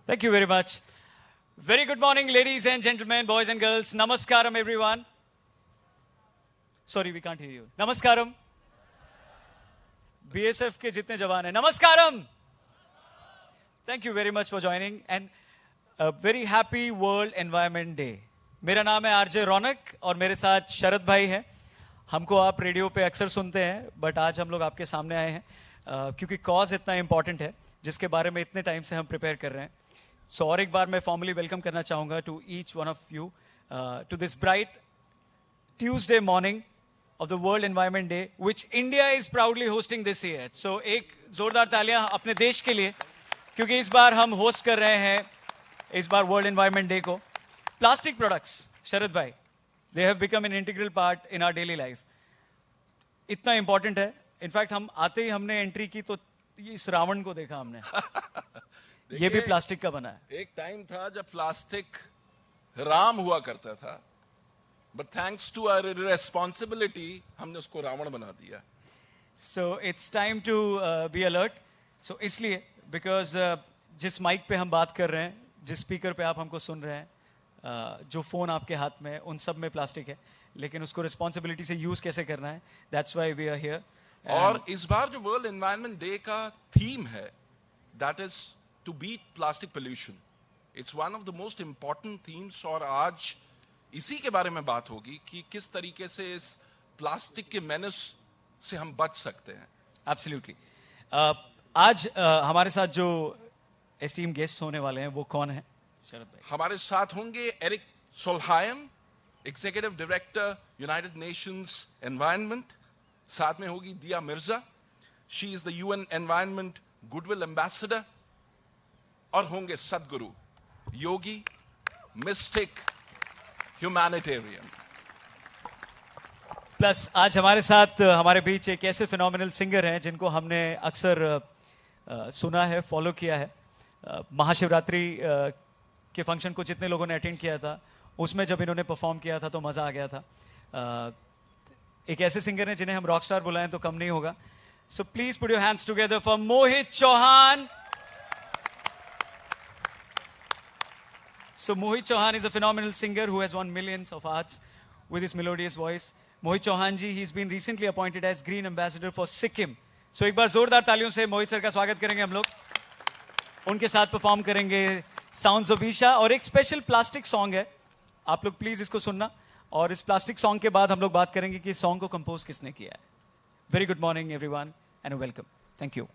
Thank you very much. Very good morning, ladies and gentlemen, boys and girls. Namaskaram, everyone. Sorry, we can't hear you. Namaskaram. BSF के जितने जवान हैं, नमस्कारम. Thank you very much for joining and a very happy World Environment Day. मेरा नाम है RJ रौनक और मेरे साथ शरद भाई हैं. हमको आप रेडियो पे अक्सर सुनते हैं, बट आज हम लोग आपके सामने आए हैं क्योंकि कॉज इतना इम्पॉर्टेंट है जिसके बारे में इतने टाइम से हम प्रिपेयर कर रहे हैं. सो और एक बार मैं फॉर्मली वेलकम करना चाहूँगा to each one of you to this bright Tuesday morning of the World Environment Day, which India is proudly hosting this year. So एक जोरदार तालियां अपने देश के लिए, क्योंकि इस बार हम होस्ट कर रहे हैं इस बार World Environment Day को. Plastic products, शरद भाई, they have become an integral part in our daily life. इतना important है. इनफैक्ट हम आते ही हमने एंट्री की तो इस रावण को देखा हमने. ये भी प्लास्टिक का बना है. एक टाइम था जब प्लास्टिक राम हुआ करता था, but thanks to our irresponsibility हमने उसको रावण बना दिया. So it's time to be alert. So इसलिए because जिस माइक पे हम बात कर रहे हैं, जिस स्पीकर पे आप हमको सुन रहे हैं, जो फोन आपके हाथ में है, उन सब में प्लास्टिक है, लेकिन उसको रिस्पॉन्सिबिलिटी से यूज कैसे करना है, that's why we are here. और इस बार जो वर्ल्ड एनवायरनमेंट डे का थीम है, that is to beat plastic pollution. It's one of the most important themes और आज इसी के बारे में बात होगी कि किस तरीके से इस प्लास्टिक के मेनेस से हम बच सकते हैं. Absolutely. आज हमारे साथ जो एस्टीम गेस्ट होने वाले हैं वो कौन है शरद भाई? हमारे साथ होंगे Erik Solheim, executive director United Nations environment. साथ में होगी Dia Mirza, she is the UN environment goodwill ambassador. और होंगे सदगुरु, योगी, मिस्टिक, ह्यूमैनिटेरियन. प्लस आज हमारे साथ हमारे बीच एक ऐसे फिनोमिनल सिंगर हैं जिनको हमने अक्सर सुना है, फॉलो किया है. महाशिवरात्रि के फंक्शन को जितने लोगों ने अटेंड किया था, उसमें जब इन्होंने परफॉर्म किया था तो मज़ा आ गया था. एक ऐसे सिंगर हैं जिन्हें हम रॉक स्टार बुलाएं तो कम नहीं होगा. So please put your hands together for Mohit Chauhan. So Mohit Chauhan is a phenomenal singer who has won millions of hearts with his melodious voice. Mohit Chauhan ji, he's been recently appointed as Green Ambassador for Sikkim. So एक बार जोरदार तालियों से मोहित sir का स्वागत करेंगे हम लोग. उनके साथ परफॉर्म करेंगे Sounds of Isha और एक स्पेशल प्लास्टिक सॉन्ग है. आप लोग प्लीज इसको सुनना. और इस प्लास्टिक सॉन्ग के बाद हम लोग बात करेंगे कि इस सॉन्ग को कंपोज किसने किया है. Very good morning everyone and welcome. Thank you.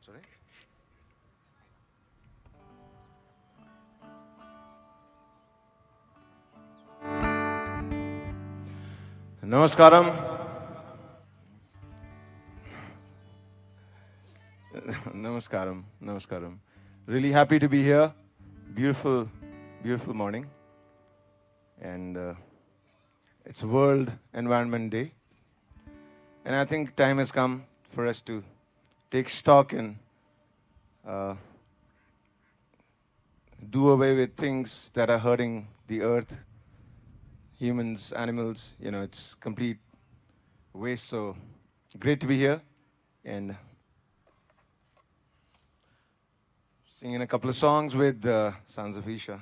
Sorry? Namaskaram. Namaskaram. Namaskaram. Really happy to be here. Beautiful, beautiful morning. And it's World Environment Day. And I think time has come for us to take stock and do away with things that are hurting the earth, humans, animals. You know, it's complete waste. So great to be here and singing a couple of songs with Sons of Isha.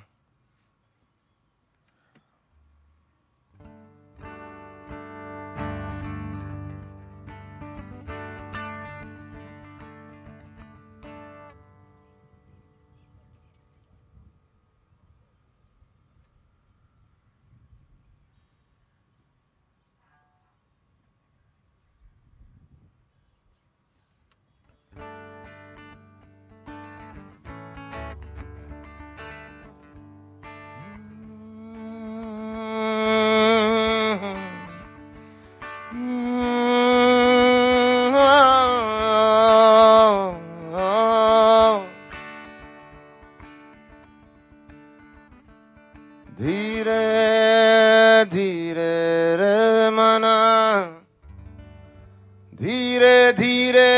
धीरे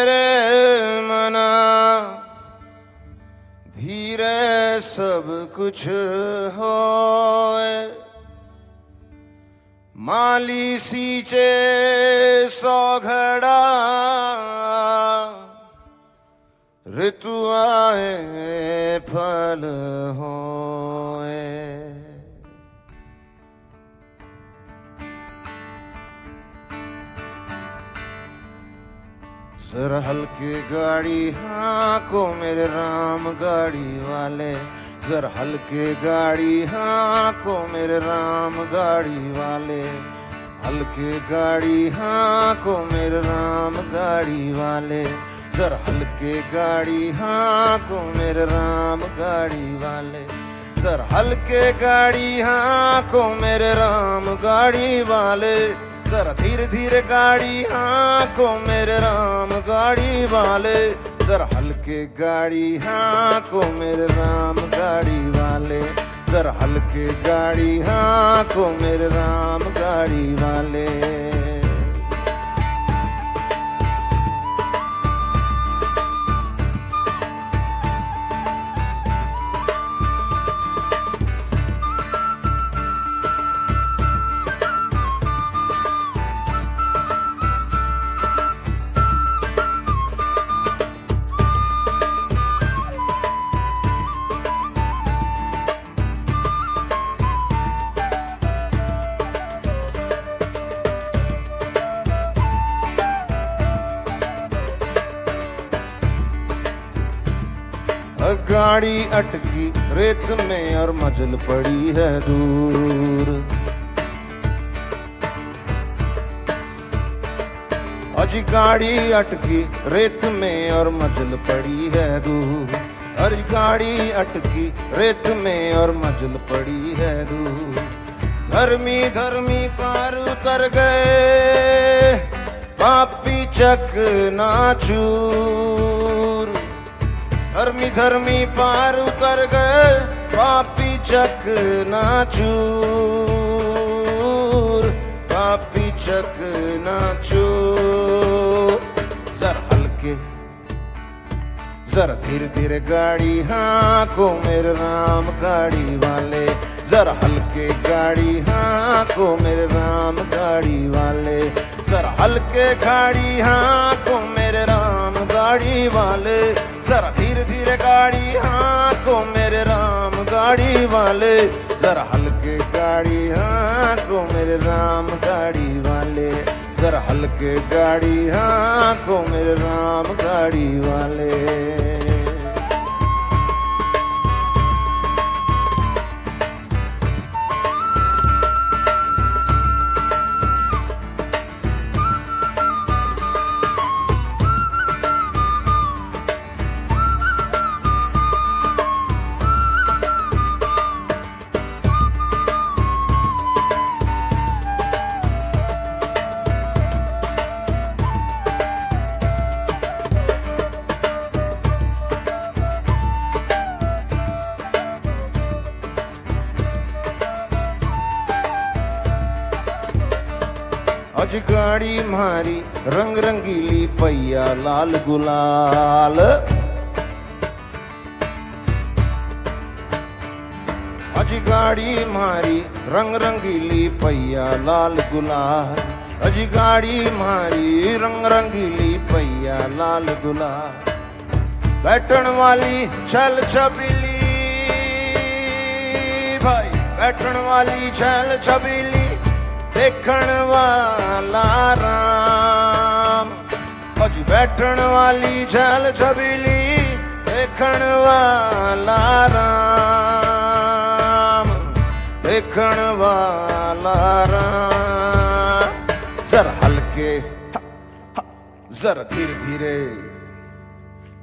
रे मना, धीरे सब कुछ होए। माली सींचे सौ घड़ा, ऋतु आए फल होए। जरा हल्के गाड़ी हाँको मेरे राम गाड़ी वाले, जरा हल्के गाड़ी हाँको मेरे राम गाड़ी वाले, हल्के गाड़ी हाँको मेरे राम गाड़ी वाले, जरा हल्के गाड़ी हाँको मेरे राम गाड़ी वाले, जरा हल्के गाड़ी हाँको मेरे राम गाड़ी वाले, जरा धीरे धीरे गाड़ी हाँको मेरे राम गाड़ी वाले, जरा हल्के गाड़ी हाँको मेरे राम गाड़ी वाले, जरा हल्के गाड़ी हाँको मेरे राम गाड़ी वाले। गाड़ी अटकी रेत में और मंजिल पड़ी है दूर, अजी गाड़ी अटकी रेत में और मंजिल पड़ी है दूर, अजी गाड़ी अटकी रेत में और मंजिल पड़ी है दूर। धर्मी धर्मी पार उतर गए, पापी चक नाचूर, धर्मी धर्मी पार उतर गए, पापी चक नाचूर, पापी चक नाचूर। जरा हल्के जरा धीरे धीरे गाड़ी हाँको मेरे राम गाड़ी वाले, जरा हल्के गाड़ी हाँको मेरे राम गाड़ी वाले, जरा हल्के गाड़ी हाँको मेरे राम गाड़ी वाले, जरा धीरे धीरे गाड़ी हाँको मेरे राम गाड़ी वाले, जरा हल्के गाड़ी हाँको मेरे राम गाड़ी वाले, जरा हल्के गाड़ी हाँको मेरे राम गाड़ी वाले। आज गाड़ी मारी रंग रंगीली पैया लाल गुलाल, आज गाड़ी मारी रंग रंगीली पैया लाल गुलाल, आज गाड़ी मारी रंग रंगीली पैया लाल गुलाल। बैठन वाली छल छबीली भाई, बैठन वाली छल छबीली, देखण वाला राम, अज बैठन वाली छल छबीली, देखण वाला राम, देखण वाला राम। जरा हल्के जरा धीरे धीरे,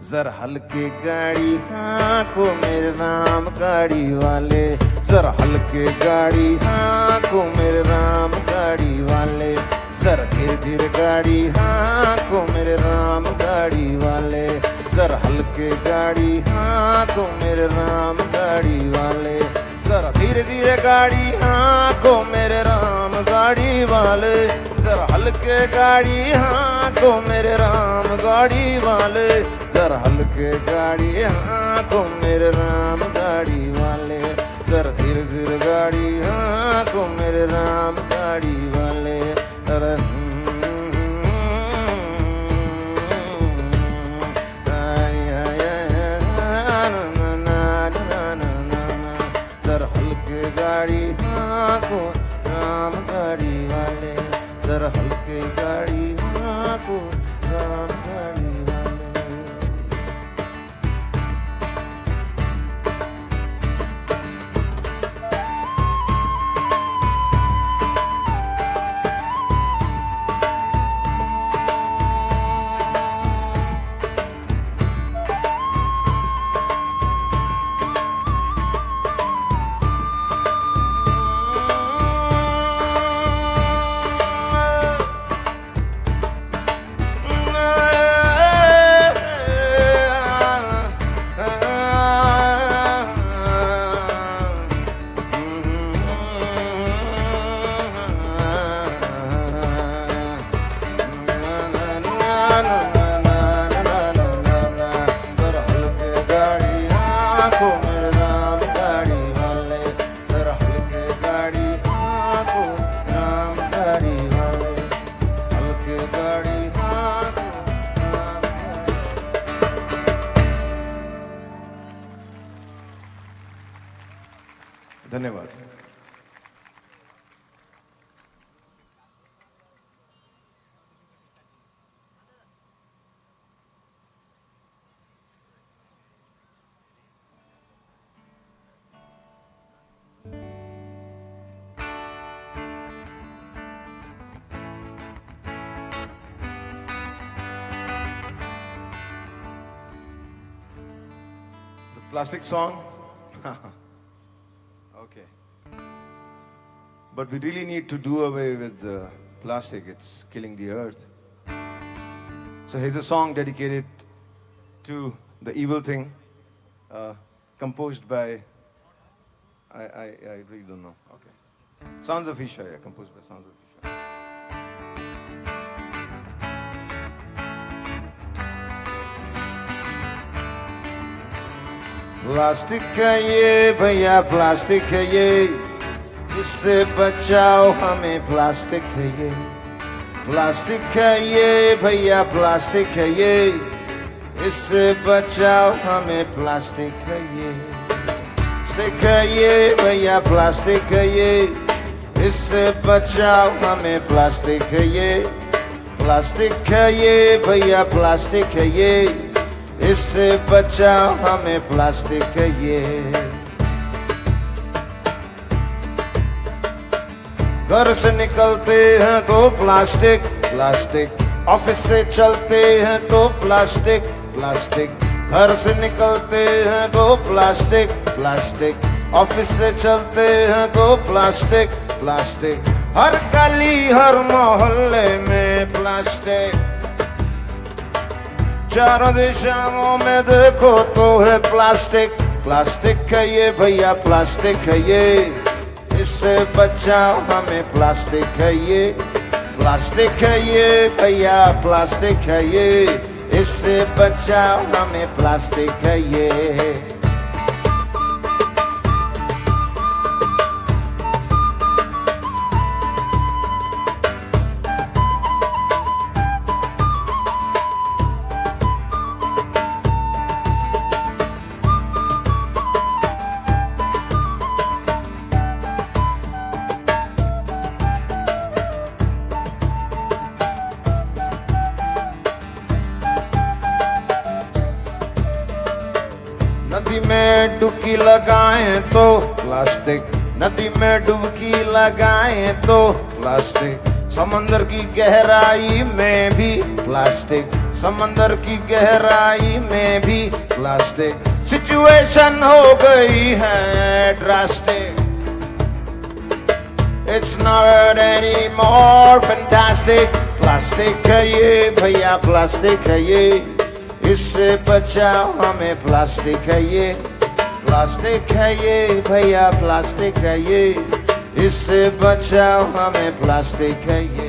जरा हल्के गाड़ी हाँको मेरे राम गाड़ी वाले, जरा हल्के गाड़ी हाँको मेरे राम गाड़ी वाले, जरा धीरे धीरे गाड़ी हाँको मेरे राम गाड़ी वाले, जरा हल्के गाड़ी हाँको मेरे राम गाड़ी वाले, जरा धीरे धीरे गाड़ी हाँको मेरे राम गाड़ी वाले, जरा हल्के गाड़ी हाँ हाँ को मेरे राम गाड़ी वाले, जरा हल्के गाड़ी हाँ को मेरे राम गाड़ी वाले, जरा धीरे धीरे गाड़ी हाँ को मेरे राम गाड़ी वाले, जरा हल्के गाड़ी हाँ को राम गाड़ी वाले, जरा हल्के गाड़ी हाँ को राम गाड़ी वाले। धन्यवाद। The plastic song? Okay. But we really need to do away with the plastic. It's killing the earth. So here's a song dedicated to the evil thing, composed by, I really don't know. Okay. Sounds of Isha, yeah, composed by Sounds of Isha. Plastic है ये भैया, plastic है ये, इससे बचाओ हमें, plastic है ये। प्लास्टिक है ये भैया, प्लास्टिक है ये, इससे बचाओ हमें, प्लास्टिक है ये। प्लास्टिक है ये भैया, प्लास्टिक है ये, इससे बचाओ हमें, प्लास्टिक है ये। प्लास्टिक है ये भैया, प्लास्टिक है ये, इससे बचाओ हमें, प्लास्टिक है ये। घर से निकलते हैं तो प्लास्टिक प्लास्टिक, ऑफिस से चलते हैं तो प्लास्टिक प्लास्टिक, घर से निकलते हैं तो प्लास्टिक प्लास्टिक, ऑफिस से चलते हैं तो प्लास्टिक प्लास्टिक, हर गली हर मोहल्ले में प्लास्टिक, चारों दिशाओं में देखो तो है प्लास्टिक। प्लास्टिक है ये भैया, प्लास्टिक है ये, इससे बचाओ हमें, प्लास्टिक है ये। प्लास्टिक है ये भैया, प्लास्टिक है ये, इससे बचाओ हमें, प्लास्टिक है ये। नदी में डुबकी लगाएं तो प्लास्टिक, नदी में डुबकी लगाएं तो प्लास्टिक, समंदर की गहराई में भी प्लास्टिक, समंदर की गहराई में भी प्लास्टिक, सिचुएशन हो गई है drastic, it's not anymore fantastic। Plastic है ये भैया, प्लास्टिक है ये, इससे बचाओ हमें, प्लास्टिक है ये। प्लास्टिक है ये भैया, प्लास्टिक है ये, इससे बचाओ हमें, प्लास्टिक है ये।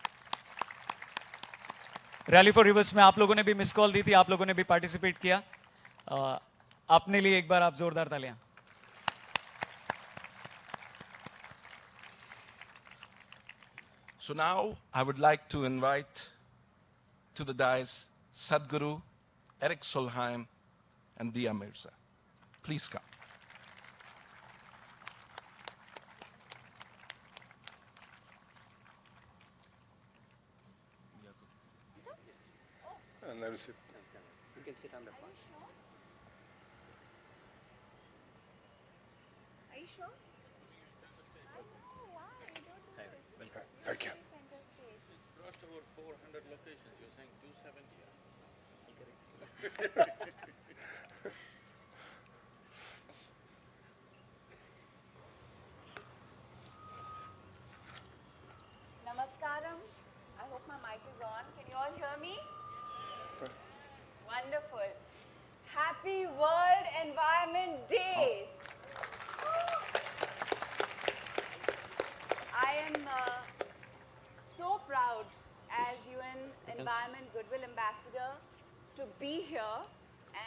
रैली फॉर रिवर्स में आप लोगों ने भी मिस कॉल दी थी, आप लोगों ने भी पार्टिसिपेट किया. अपने लिए एक बार आप जोरदार तालियां. So now I would like to invite to the dais Sadhguru, Erik Solheim, and Dia Mirza. Please come. Never sit. You can sit on the front. Are you sure? I know, why? Don't do this. Welcome. Thank you. Center stage. It's crossed over 400 locations. You're saying 270. Namaskaram. I hope my mic is on. Can you all hear me? Wonderful. Happy World Environment Day. I am so proud as UN Environment Goodwill Ambassador to be here.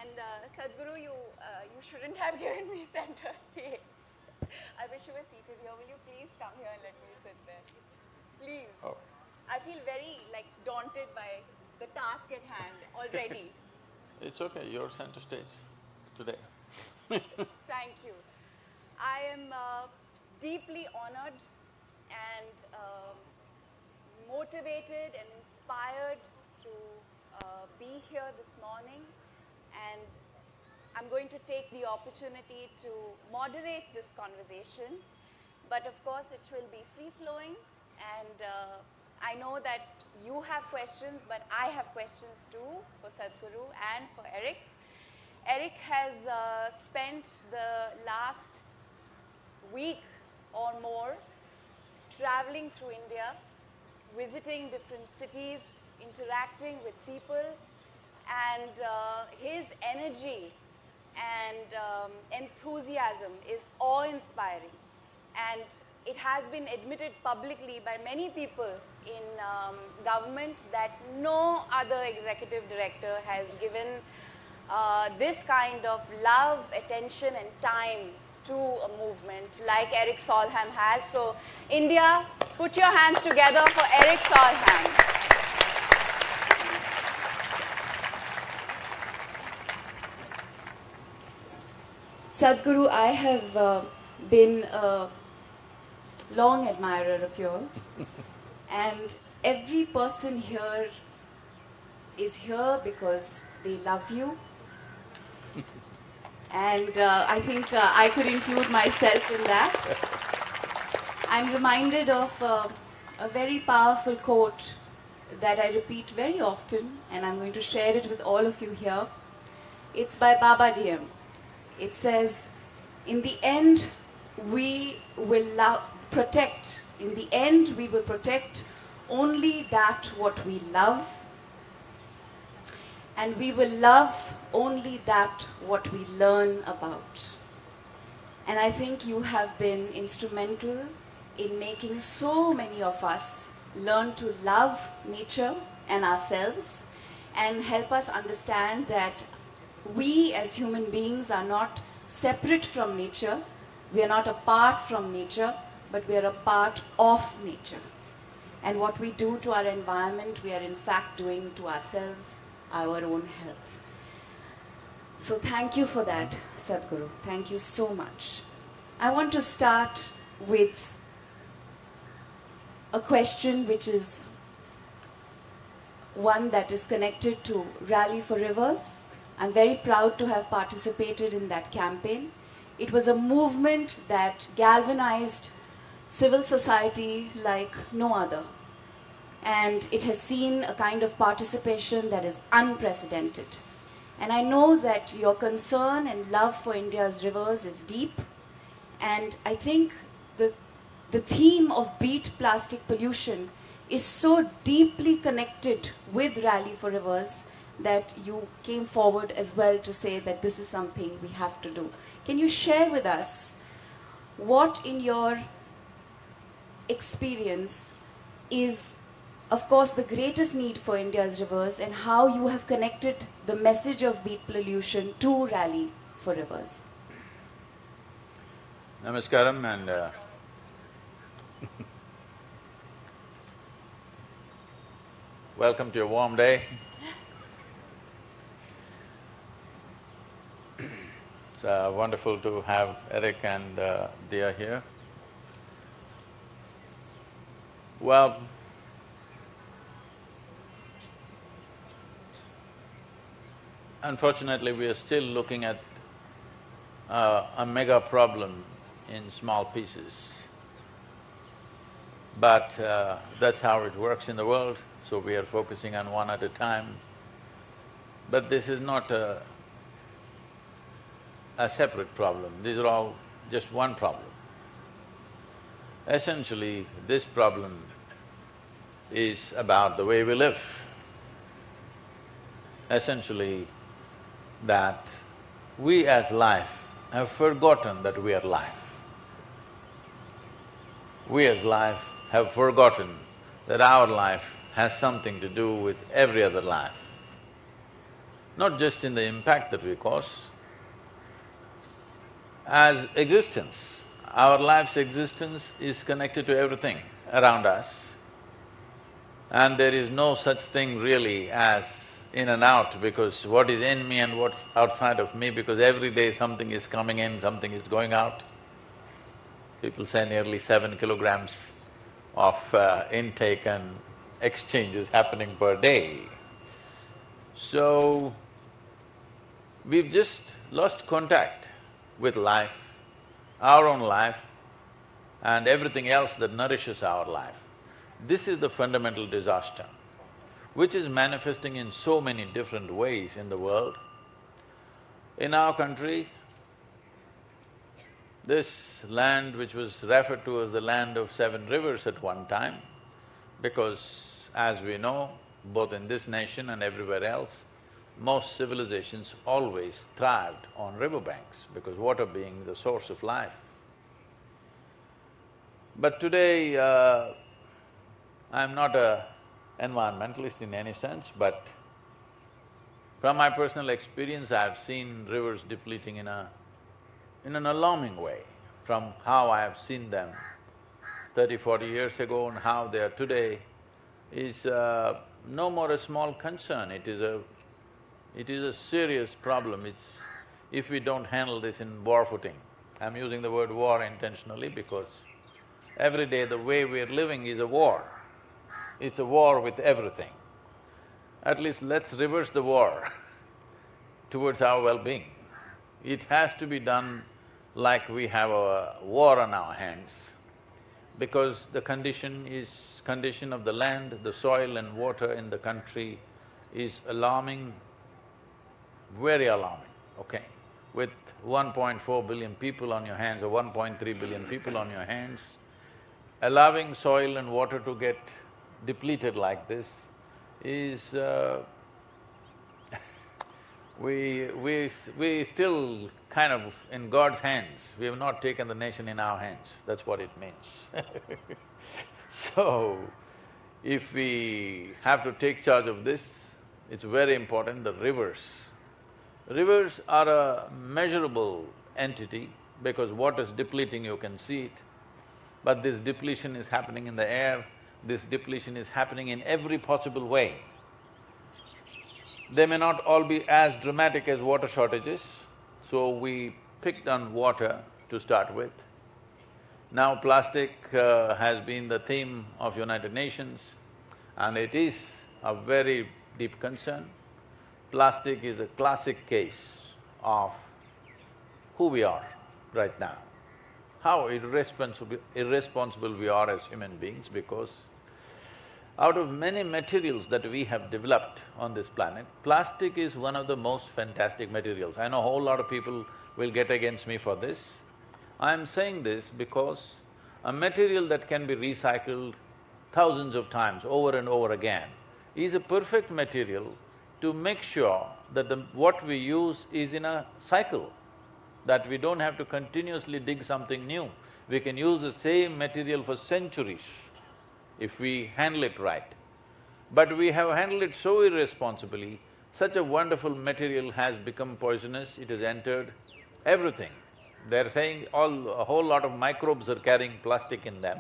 And Sadhguru, you shouldn't have given me center stage. I wish you were seated here. Will you please come here and let me sit there? Please. Oh. I feel very daunted by the task at hand already. It's okay, you're center stage today. Thank you. I am deeply honored and motivated and inspired to be here this morning, and I'm going to take the opportunity to moderate this conversation, but of course it will be free-flowing, and I know that you have questions, but I have questions too for Sadhguru and for Erik. Erik has spent the last week or more traveling through India, visiting different cities, interacting with people, and his energy and enthusiasm is awe-inspiring. And it has been admitted publicly by many people in government that no other executive director has given this kind of love, attention and time to a movement like Erik Solheim has. So India, put your hands together for Erik Solheim. Sadhguru, I have been a long admirer of yours, and every person here is here because they love you, and I think I could include myself in that. I'm reminded of a very powerful quote that I repeat very often, and I'm going to share it with all of you here. It's by Baba DM. It says, in the end, we will protect. In the end, we will protect only that what we love, and we will love only that what we learn about. And I think you have been instrumental in making so many of us learn to love nature and ourselves, and help us understand that we as human beings are not separate from nature, we are not apart from nature, but we are a part of nature. And what we do to our environment, we are in fact doing to ourselves, our own health. So thank you for that, Sadhguru. Thank you so much. I want to start with a question which is one that is connected to Rally for Rivers. I'm very proud to have participated in that campaign. It was a movement that galvanized civil society like no other. And it has seen a kind of participation that is unprecedented. And I know that your concern and love for India's rivers is deep. And I think the theme of Beat Plastic Pollution is so deeply connected with Rally for Rivers that you came forward as well to say that this is something we have to do. Can you share with us what in your experience is of course, the greatest need for India's rivers and how you have connected the message of beat pollution to Rally for Rivers. Namaskaram and welcome to your warm day. It's wonderful to have Erik and Dia here. Well, unfortunately, we are still looking at a mega problem in small pieces. But that's how it works in the world, so we are focusing on one at a time. But this is not a separate problem, these are all just one problem. Essentially, this problem is about the way we live. Essentially, that we as life have forgotten that we are life. We as life have forgotten that our life has something to do with every other life. Not just in the impact that we cause. As existence, our life's existence is connected to everything around us. And there is no such thing really as in and out, because what is in me and what's outside of me, because every day something is coming in, something is going out. People say nearly 7 kilograms of intake and exchange is happening per day. So, we've just lost contact with life, our own life, and everything else that nourishes our life. This is the fundamental disaster, which is manifesting in so many different ways in the world. In our country, this land which was referred to as the land of 7 rivers at one time, because as we know, both in this nation and everywhere else, most civilizations always thrived on riverbanks, because water being the source of life. But today, I'm not a environmentalist in any sense, but from my personal experience, I've seen rivers depleting in an alarming way, from how I have seen them 30, 40 years ago and how they are today is no more a small concern, it is a serious problem. If we don't handle this in war footing, I'm using the word war intentionally because every day the way we're living is a war. It's a war with everything. At least let's reverse the war towards our well-being. It has to be done like we have a war on our hands, because the condition of the land, the soil and water in the country is alarming, very alarming, okay? With 1.4 billion people on your hands or 1.3 billion people on your hands, allowing soil and water to get depleted like this is… we still kind of in God's hands, we have not taken the nation in our hands, that's what it means. So, if we have to take charge of this, it's very important, the rivers. Rivers are a measurable entity because water's depleting, you can see it. But this depletion is happening in the air, this depletion is happening in every possible way. They may not all be as dramatic as water shortages, so we picked on water to start with. Now plastic has been the theme of United Nations and it is a very deep concern. Plastic is a classic case of who we are right now, how irresponsible we are as human beings, because out of many materials that we have developed on this planet, plastic is one of the most fantastic materials. I know a whole lot of people will get against me for this. I'm saying this because a material that can be recycled thousands of times over and over again is a perfect material to make sure that what we use is in a cycle, that we don't have to continuously dig something new. We can use the same material for centuries if we handle it right. But we have handled it so irresponsibly, such a wonderful material has become poisonous, it has entered everything. They're saying a whole lot of microbes are carrying plastic in them.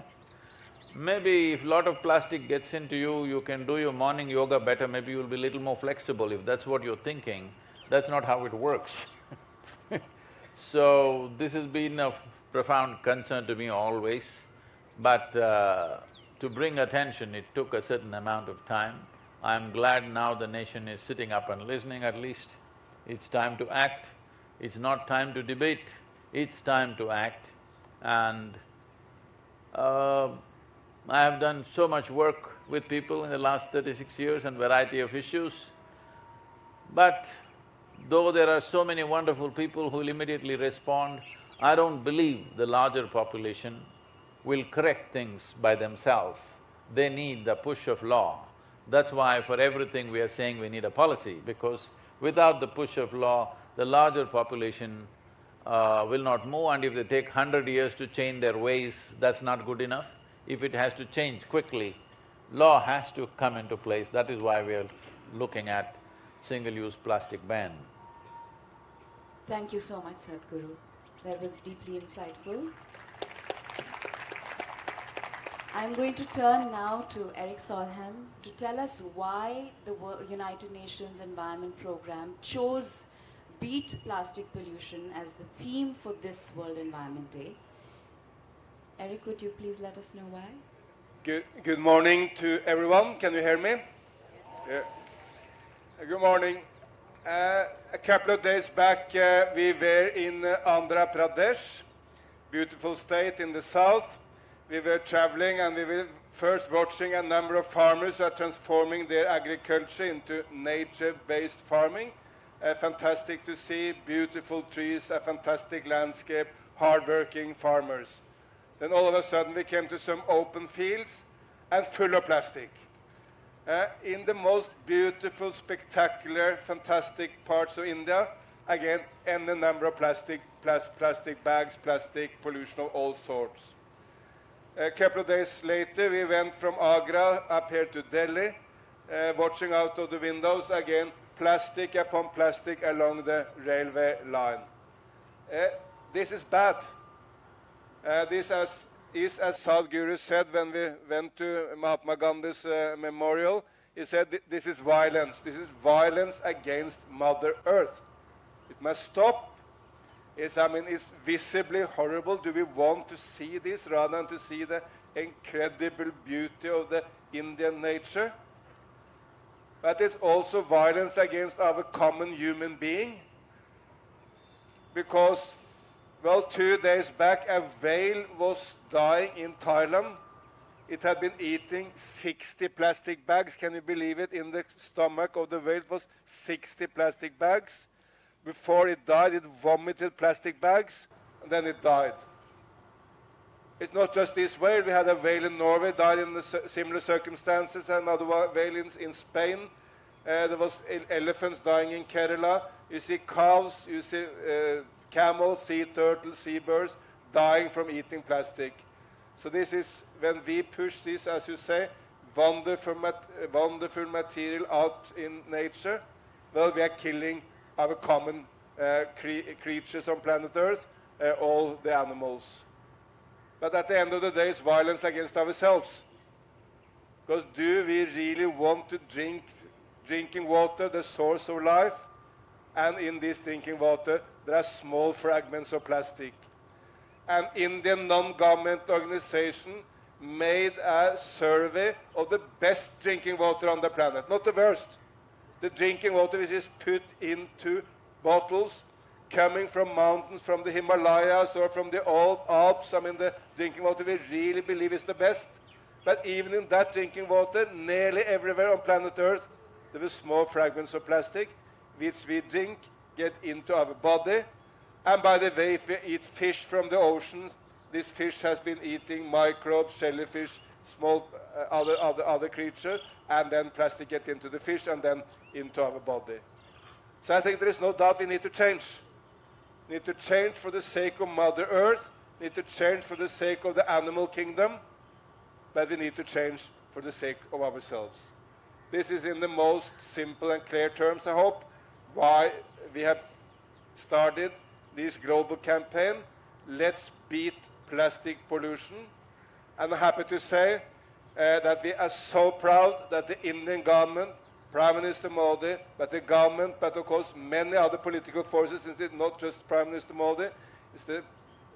Maybe if lot of plastic gets into you, you can do your morning yoga better, maybe you'll be little more flexible. If that's what you're thinking, that's not how it works. So, this has been of profound concern to me always, but to bring attention, it took a certain amount of time. I'm glad now the nation is sitting up and listening at least. It's time to act. It's not time to debate, it's time to act. And I have done so much work with people in the last 36 years on variety of issues, but though there are so many wonderful people who will immediately respond, I don't believe the larger population will correct things by themselves. They need the push of law. That's why for everything we are saying we need a policy, because without the push of law, the larger population will not move, and if they take 100 years to change their ways, that's not good enough. If it has to change quickly, law has to come into place. That is why we are looking at single-use plastic ban. Thank you so much, Sadhguru. That was deeply insightful. I'm going to turn now to Erik Solheim to tell us why the United Nations Environment Programme chose Beat Plastic Pollution as the theme for this World Environment Day. Erik, would you please let us know why? Good morning to everyone. Can you hear me? Yeah. Good morning. A couple of days back, we were in Andhra Pradesh, beautiful state in the south. We were traveling and we were first watching a number of farmers who are transforming their agriculture into nature-based farming. Fantastic to see, beautiful trees, a fantastic landscape, hard-working farmers. Then all of a sudden we came to some open fields and full of plastic. In the most beautiful, spectacular, fantastic parts of India, again, any number of plastic bags, plastic pollution of all sorts. A couple of days later, we went from Agra up here to Delhi, watching out of the windows, again, plastic upon plastic along the railway line. This is bad. This is, as Sadhguru said when we went to Mahatma Gandhi's memorial, he said, this is violence. This is violence against Mother Earth. It must stop. It's visibly horrible. Do we want to see this rather than to see the incredible beauty of the Indian nature? But it's also violence against our common human being. Because, well, 2 days back, a whale was dying in Thailand. It had been eating 60 plastic bags. Can you believe it? In the stomach of the whale it was 60 plastic bags. Before it died, it vomited plastic bags, and then it died. It's not just this whale. We had a whale in Norway, died in similar circumstances, another whale in Spain. There was elephants dying in Kerala. You see cows, you see camels, sea turtles, seabirds dying from eating plastic. So this is, when we push this, as you say, wonderful material out in nature, well, we are killing our common creatures on planet Earth, all the animals. But at the end of the day, it's violence against ourselves. Because do we really want to drinking water, the source of life? And in this drinking water, there are small fragments of plastic. An Indian non-government organization made a survey of the best drinking water on the planet, not the worst. The drinking water which is put into bottles coming from mountains, from the Himalayas or from the old Alps. The drinking water we really believe is the best. But even in that drinking water, nearly everywhere on planet Earth, there were small fragments of plastic which we drink, get into our body. And by the way, if we eat fish from the oceans, this fish has been eating microbes, jellyfish, small other creatures, and then plastic gets into the fish and then into our body. So I think there is no doubt we need to change. We need to change for the sake of Mother Earth, we need to change for the sake of the animal kingdom, but we need to change for the sake of ourselves. This is in the most simple and clear terms, I hope, why we have started this global campaign. Let's beat plastic pollution. And I'm happy to say that we are so proud that the Indian government, Prime Minister Modi, but the government, but of course many other political forces, it's not just Prime Minister Modi, it's the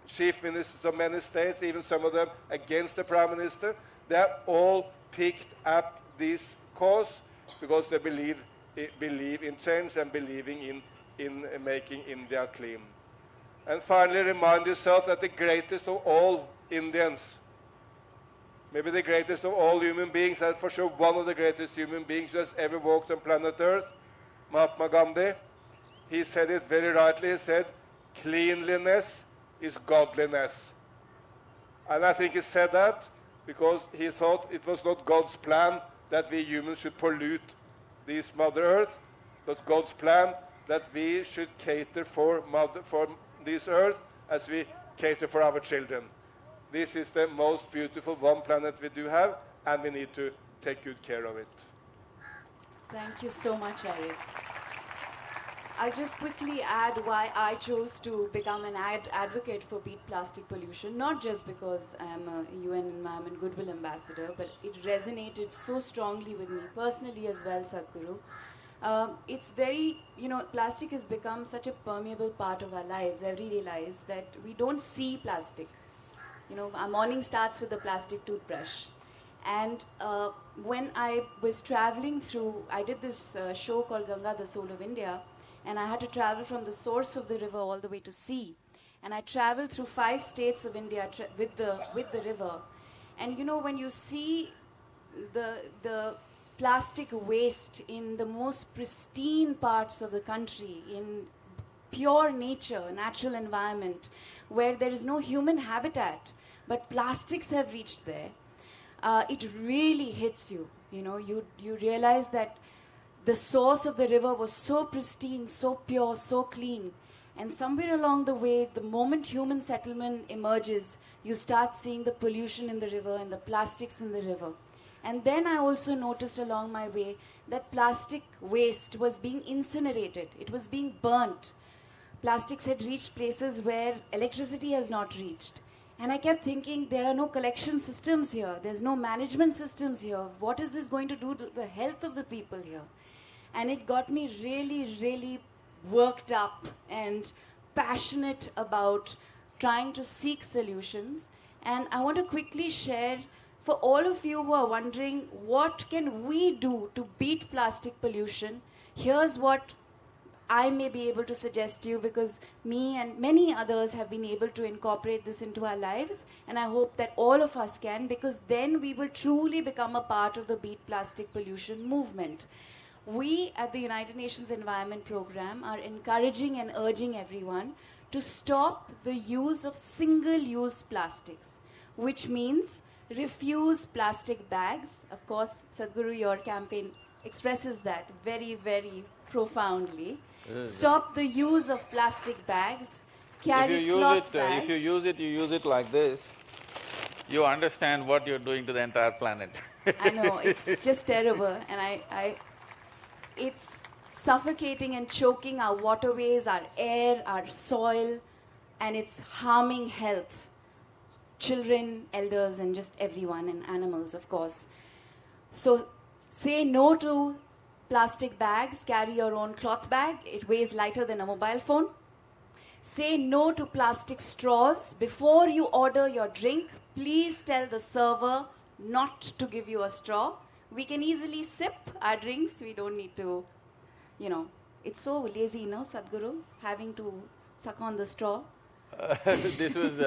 chief ministers of many states, even some of them against the Prime Minister, they are all picked up this cause because they believe in change and believing in making India clean. And finally, remind yourself that the greatest of all Indians, maybe the greatest of all human beings, and for sure one of the greatest human beings who has ever walked on planet Earth, Mahatma Gandhi, he said it very rightly. He said, cleanliness is godliness. And I think he said that because he thought it was not God's plan that we humans should pollute this Mother Earth. It was God's plan that we should cater for this Earth as we cater for our children. This is the most beautiful one planet we do have, and we need to take good care of it. Thank you so much, Erik. I'll just quickly add why I chose to become an advocate for beat plastic pollution, not just because I'm a UN Environment Goodwill Ambassador, but it resonated so strongly with me personally as well, Sadhguru. It's very, plastic has become such a permeable part of our lives, everyday lives, that we don't see plastic. Our morning starts with a plastic toothbrush. And when I was traveling through, I did this show called Ganga, the Soul of India, and I had to travel from the source of the river all the way to sea. And I traveled through 5 states of India with the river. And when you see the plastic waste in the most pristine parts of the country, in pure nature, natural environment, where there is no human habitat, but plastics have reached there, it really hits you. You realize that the source of the river was so pristine, so pure, so clean. And somewhere along the way, the moment human settlement emerges, you start seeing the pollution in the river and the plastics in the river. And then I also noticed along my way that plastic waste was being incinerated. It was being burnt. Plastics had reached places where electricity has not reached. And I kept thinking, there are no collection systems here. There's no management systems here. What is this going to do to the health of the people here? And it got me really, really worked up and passionate about trying to seek solutions. And I want to quickly share, for all of you who are wondering, what can we do to beat plastic pollution? Here's what I may be able to suggest to you, because me and many others have been able to incorporate this into our lives, and I hope that all of us can, because then we will truly become a part of the Beat Plastic Pollution movement. We at the United Nations Environment Programme are encouraging and urging everyone to stop the use of single-use plastics, which means refuse plastic bags. Of course, Sadhguru, your campaign expresses that very, very profoundly. Stop the use of plastic bags, carry cloth bags. If you use it like this, you understand what you're doing to the entire planet. I know, it's just terrible, and it's suffocating and choking our waterways, our air, our soil, and it's harming health. Children, elders, and just everyone, and animals, of course. So say no to plastic bags, carry your own cloth bag. It weighs lighter than a mobile phone. Say no to plastic straws. Before you order your drink, please tell the server not to give you a straw. We can easily sip our drinks. We don't need to, it's so lazy, Sadhguru, having to suck on the straw. This was,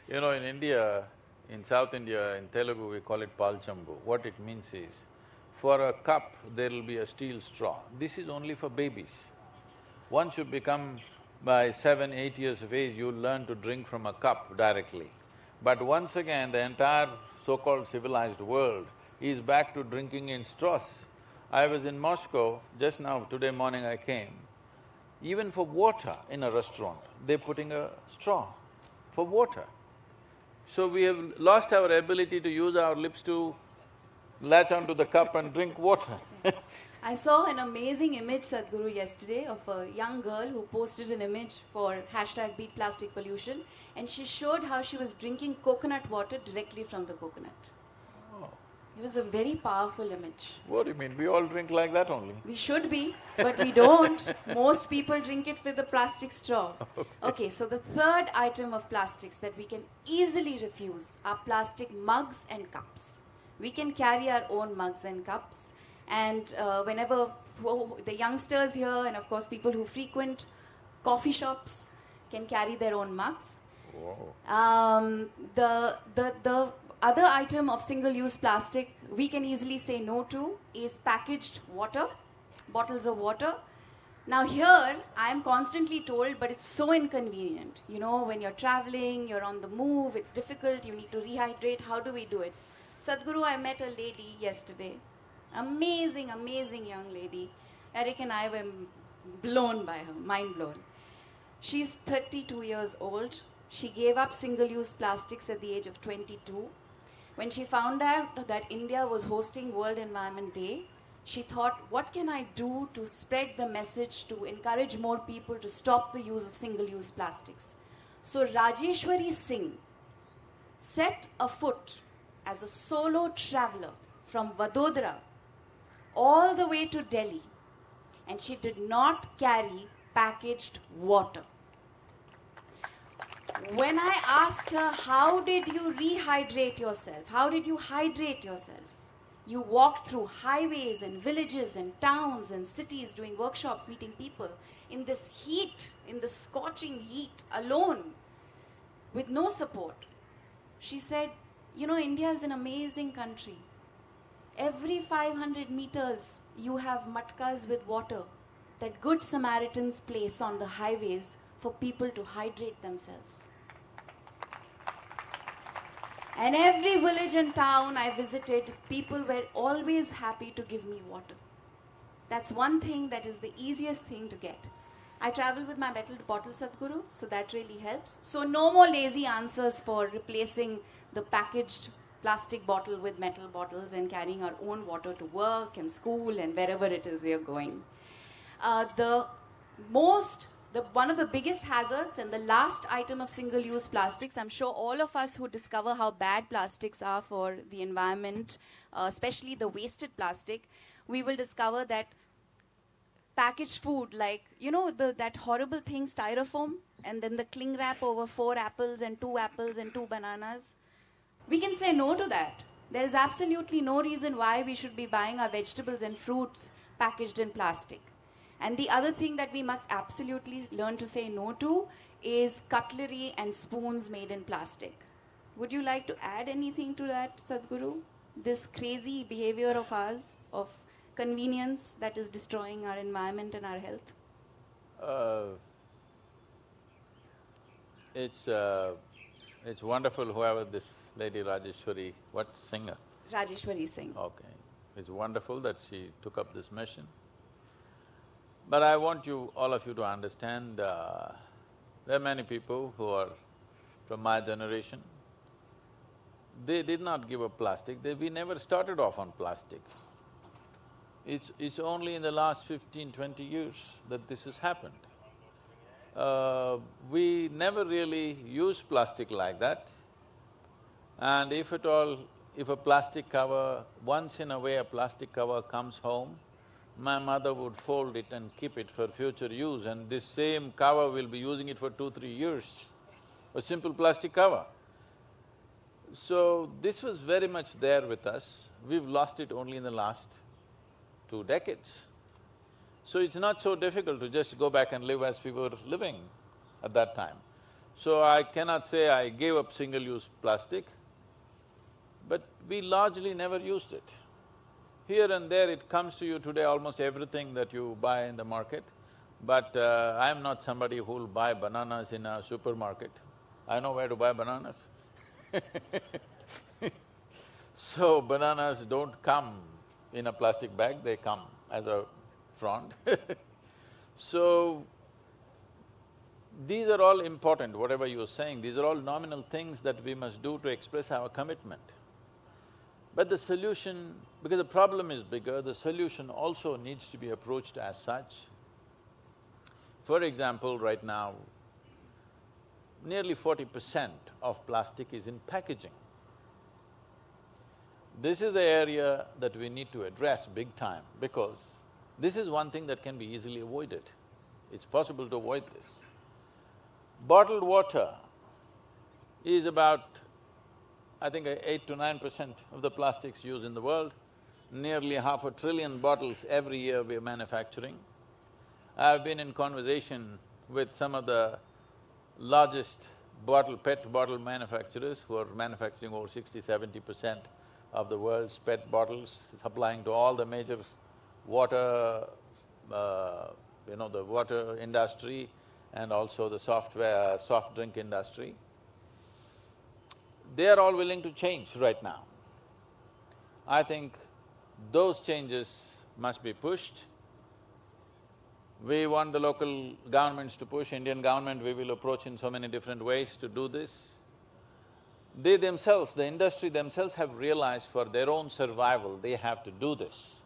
in India, in South India, in Telugu, we call it palchambu. What it means is, for a cup, there will be a steel straw. This is only for babies. Once you become, by 7, 8 years of age, you'll learn to drink from a cup directly. But once again, the entire so-called civilized world is back to drinking in straws. I was in Moscow just now, today morning I came. Even for water in a restaurant, they're putting a straw for water. So we have lost our ability to use our lips to latch onto the cup and drink water. I saw an amazing image, Sadhguru, yesterday of a young girl who posted an image for hashtag Beat Plastic Pollution, and she showed how she was drinking coconut water directly from the coconut. Oh. It was a very powerful image. What do you mean? We all drink like that only. We should be, but we don't. Most people drink it with a plastic straw. Okay, so the third item of plastics that we can easily refuse are plastic mugs and cups. We can carry our own mugs and cups. And whenever the youngsters here, and of course people who frequent coffee shops, can carry their own mugs. Whoa. The other item of single-use plastic we can easily say no to is packaged water, bottles of water. Now here, I am constantly told, but it's so inconvenient. You know, when you're traveling, you're on the move, it's difficult, you need to rehydrate. How do we do it? Sadhguru, I met a lady yesterday. Amazing, amazing young lady. Erik and I were blown by her, mind blown. She's 32 years old. She gave up single-use plastics at the age of 22. When she found out that India was hosting World Environment Day, she thought, what can I do to spread the message to encourage more people to stop the use of single-use plastics? So Rajeshwari Singh set afoot as a solo traveler from Vadodara all the way to Delhi, and she did not carry packaged water. When I asked her, how did you rehydrate yourself? How did you hydrate yourself? You walked through highways and villages and towns and cities doing workshops, meeting people in this heat, in the scorching heat, alone, with no support. She said, you know, India is an amazing country. Every 500 meters, you have matkas with water that good Samaritans place on the highways for people to hydrate themselves. And every village and town I visited, people were always happy to give me water. That's one thing that is the easiest thing to get. I travel with my metal bottle, Sadhguru, so that really helps. So no more lazy answers for replacing the packaged plastic bottle with metal bottles and carrying our own water to work and school and wherever it is we are going. One of the biggest hazards and the last item of single-use plastics, I'm sure all of us who discover how bad plastics are for the environment, especially the wasted plastic, we will discover that packaged food, like, you know, that horrible thing, styrofoam, and then the cling wrap over 4 apples and 2 apples and 2 bananas. We can say no to that. There is absolutely no reason why we should be buying our vegetables and fruits packaged in plastic. And the other thing that we must absolutely learn to say no to is cutlery and spoons made in plastic. Would you like to add anything to that, Sadhguru? This crazy behavior of ours, of convenience that is destroying our environment and our health? It's wonderful whoever this lady Rajeshwari, what singer? Rajeshwari Singh. Okay. It's wonderful that she took up this mission. But I want you, all of you to understand, there are many people who are from my generation. They did not give up plastic, we never started off on plastic. It's only in the last 15–20 years that this has happened. We never really used plastic like that. And if at all, if a plastic cover, once in a way a plastic cover comes home, my mother would fold it and keep it for future use, and this same cover will be using it for 2–3 years, a simple plastic cover. So this was very much there with us. We've lost it only in the last 2 decades. So it's not so difficult to just go back and live as we were living at that time. So I cannot say I gave up single-use plastic, but we largely never used it. Here and there it comes to you today, almost everything that you buy in the market, but I'm not somebody who'll buy bananas in a supermarket. I know where to buy bananas. So bananas don't come in a plastic bag, they come as a frond. So these are all important, whatever you're saying, these are all nominal things that we must do to express our commitment. But the solution, because the problem is bigger, the solution also needs to be approached as such. For example, right now, nearly 40% of plastic is in packaging. This is the area that we need to address big time, because this is one thing that can be easily avoided. It's possible to avoid this. Bottled water is about, I think, 8 to 9% of the plastics used in the world. Nearly 500 billion bottles every year we are manufacturing. I've been in conversation with some of the largest PET bottle manufacturers who are manufacturing over 60–70% of the world's PET bottles, supplying to all the major water, the water industry and also the soft drink industry. They are all willing to change right now. I think those changes must be pushed. We want the local governments to push, Indian government we will approach in so many different ways to do this. They themselves, the industry themselves have realized for their own survival, they have to do this.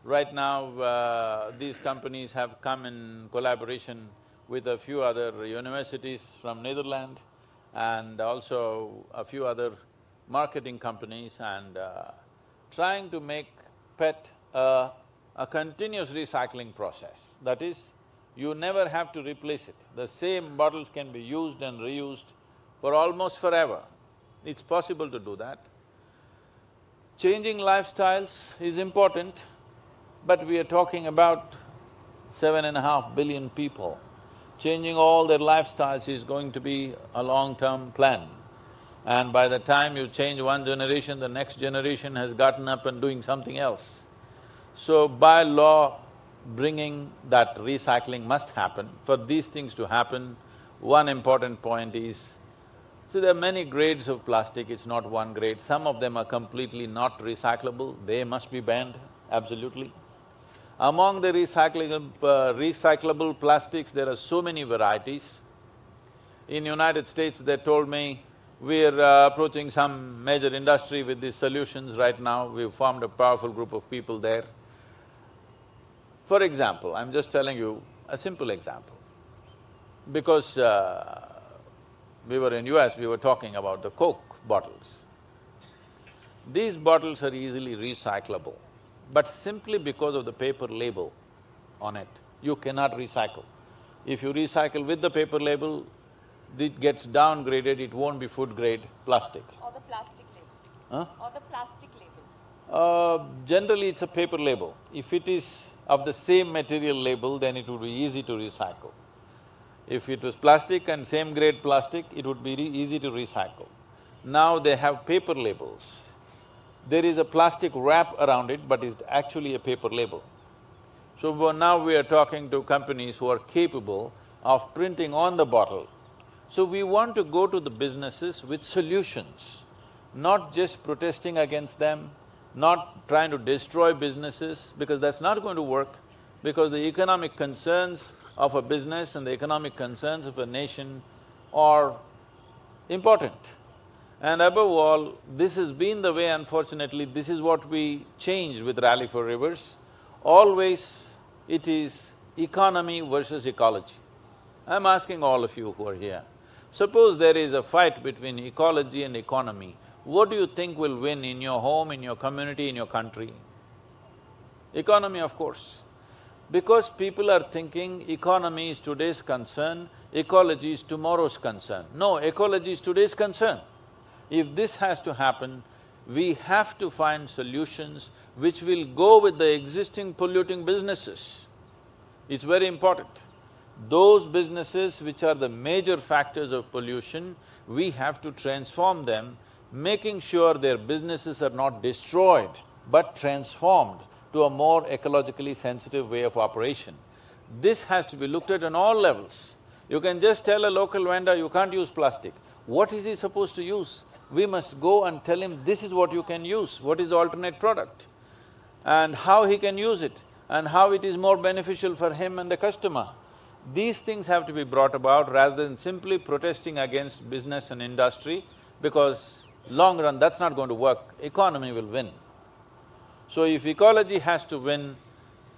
Right now, these companies have come in collaboration with a few other universities from Netherlands and also a few other marketing companies and trying to make PET a continuous recycling process. That is, you never have to replace it. The same bottles can be used and reused for almost forever. It's possible to do that. Changing lifestyles is important, but we are talking about 7.5 billion people. Changing all their lifestyles is going to be a long-term plan. And by the time you change one generation, the next generation has gotten up and doing something else. So by law, bringing that recycling must happen. For these things to happen, one important point is, see, there are many grades of plastic, it's not one grade. Some of them are completely not recyclable, they must be banned, absolutely. Among the recyclable plastics, there are so many varieties. In United States, they told me, we're approaching some major industry with these solutions right now, we've formed a powerful group of people there. For example, I'm just telling you a simple example. Because we were in US, we were talking about the Coke bottles. These bottles are easily recyclable, but simply because of the paper label on it, you cannot recycle. If you recycle with the paper label, it gets downgraded, it won't be food grade plastic. Or the plastic label. Huh? Or the plastic label. Generally it's a paper label. If it is of the same material label, then it would be easy to recycle. If it was plastic and same grade plastic, it would be easy to recycle. Now they have paper labels. There is a plastic wrap around it, but it's actually a paper label. So now we are talking to companies who are capable of printing on the bottle. So we want to go to the businesses with solutions, not just protesting against them, not trying to destroy businesses, because that's not going to work, because the economic concerns of a business and the economic concerns of a nation are important. And above all, this has been the way, unfortunately, this is what we changed with Rally for Rivers. Always it is economy versus ecology. I'm asking all of you who are here, suppose there is a fight between ecology and economy, what do you think will win in your home, in your community, in your country? Economy, of course. Because people are thinking economy is today's concern, ecology is tomorrow's concern. No, ecology is today's concern. If this has to happen, we have to find solutions which will go with the existing polluting businesses. It's very important. Those businesses which are the major factors of pollution, we have to transform them, making sure their businesses are not destroyed, but transformed to a more ecologically sensitive way of operation. This has to be looked at on all levels. You can just tell a local vendor, you can't use plastic. What is he supposed to use? We must go and tell him, this is what you can use, what is the alternate product, and how he can use it, and how it is more beneficial for him and the customer. These things have to be brought about rather than simply protesting against business and industry, because long run, that's not going to work. Economy will win. So if ecology has to win,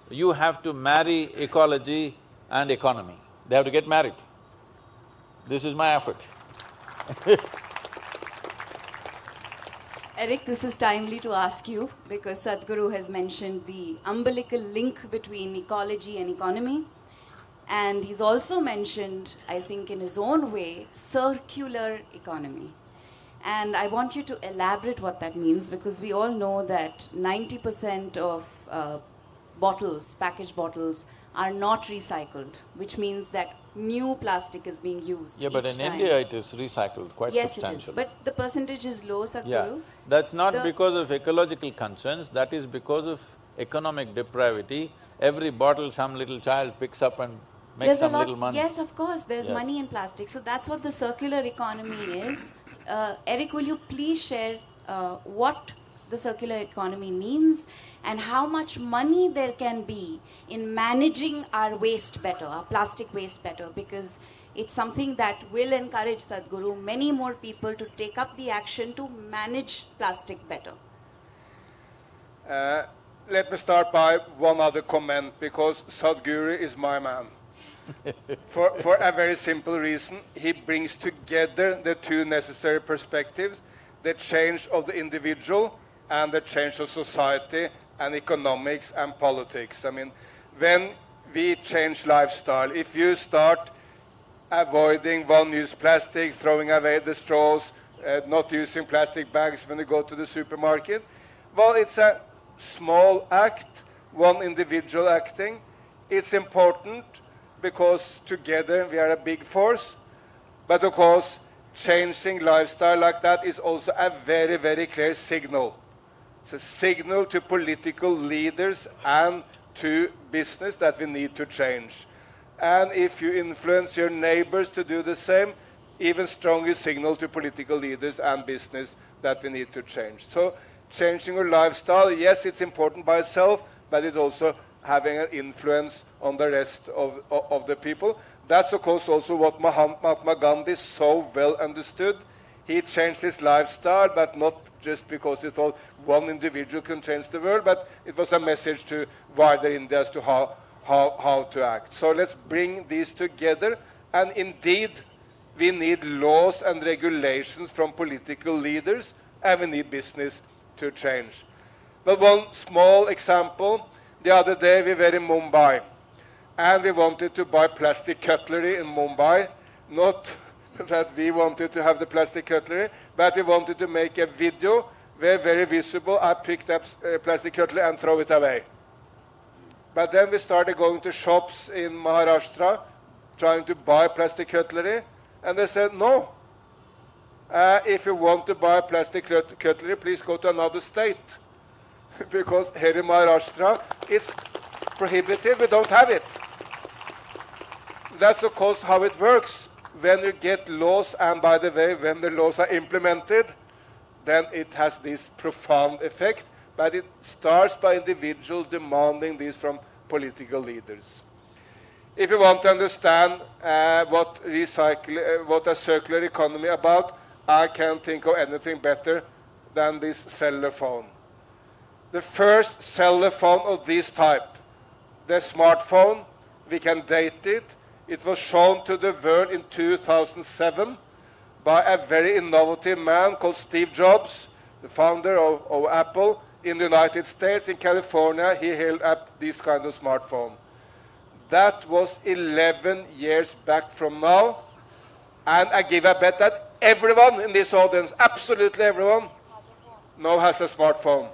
you have to marry ecology and economy. They have to get married. This is my effort. Erik, this is timely to ask you because Sadhguru has mentioned the umbilical link between ecology and economy. And he's also mentioned, I think in his own way, circular economy. And I want you to elaborate what that means because we all know that 90% of bottles, packaged bottles, are not recycled, which means that new plastic is being used. Yeah, but in time. India it is recycled quite yes, substantially. Yes, it is. But the percentage is low, Sadhguru. Yeah, that's not because of ecological concerns, that is because of economic depravity. Every bottle some little child picks up and makes some little money. Yes, of course, there's Yes. money in plastic. So that's what the circular economy is. Erik, will you please share what the circular economy means and how much money there can be in managing our waste better, our plastic waste better, because it's something that will encourage, Sadhguru, many more people to take up the action to manage plastic better. Let me start by one other comment, because Sadhguru is my man. for a very simple reason, he brings together the two necessary perspectives, the change of the individual and the change of society and economics and politics. I mean, when we change lifestyle, if you start avoiding one-use plastic, throwing away the straws, not using plastic bags when you go to the supermarket, well, it's a small act, one individual acting. It's important because together we are a big force, but of course, changing lifestyle like that is also a very, very clear signal. It's a signal to political leaders and to business that we need to change. And if you influence your neighbors to do the same, even stronger signal to political leaders and business that we need to change. So changing your lifestyle, yes, it's important by itself, but it's also having an influence on the rest of the people. That's, of course, also what Mahatma Gandhi so well understood. He changed his lifestyle, but not just because he thought one individual can change the world, but it was a message to wider India as to how to act. So let's bring these together, and indeed, we need laws and regulations from political leaders, and we need business to change. But one small example, the other day we were in Mumbai, and we wanted to buy plastic cutlery in Mumbai, not that we wanted to have the plastic cutlery, but we wanted to make a video where very visible I picked up plastic cutlery and throw it away. But then we started going to shops in Maharashtra, trying to buy plastic cutlery, and they said, no. If you want to buy plastic cutlery, please go to another state. Because here in Maharashtra, it's prohibited, we don't have it. That's, of course, how it works. When you get laws, and by the way, when the laws are implemented, then it has this profound effect, but it starts by individuals demanding this from political leaders. If you want to understand what a circular economy is about, I can't think of anything better than this cellular phone. The first cellular phone of this type, the smartphone, we can date it. It was shown to the world in 2007 by a very innovative man called Steve Jobs, the founder of Apple, in the United States. In California, he held up this kind of smartphone. That was 11 years back from now, and I give a bet that everyone in this audience, absolutely everyone, now has a smartphone.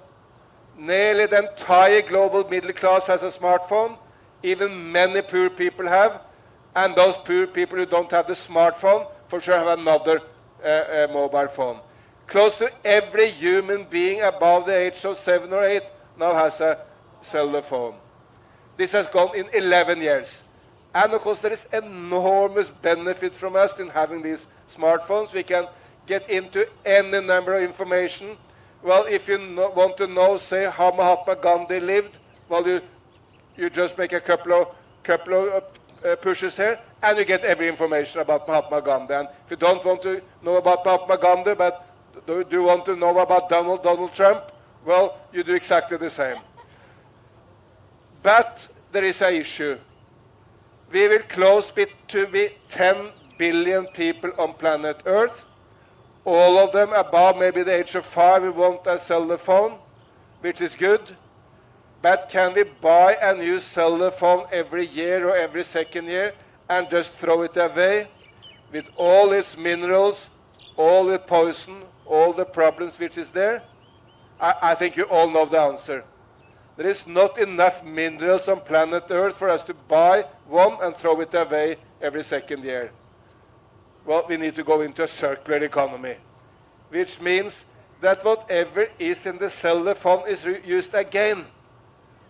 Nearly the entire global middle class has a smartphone, even many poor people have, and those poor people who don't have the smartphone for sure have another mobile phone. Close to every human being above the age of 7 or 8 now has a cellular phone. This has gone in 11 years. And of course there is enormous benefit from us in having these smartphones. We can get into any number of information. Well, if you want to know, say, how Mahatma Gandhi lived, well, you just make a couple of pushes here, and you get every information about Mahatma Gandhi. And if you don't want to know about Mahatma Gandhi, but Do you want to know about Donald Trump? Well, you do exactly the same. But there is an issue. We will close to be 10 billion people on planet Earth. All of them above maybe the age of 5 will want a cell phone, which is good. But can we buy a new cell phone every year or every second year and just throw it away with all its minerals, all the poison, all the problems which is there? I think you all know the answer. There is not enough minerals on planet Earth for us to buy one and throw it away every second year. Well, we need to go into a circular economy, which means that whatever is in the cell phone is used again.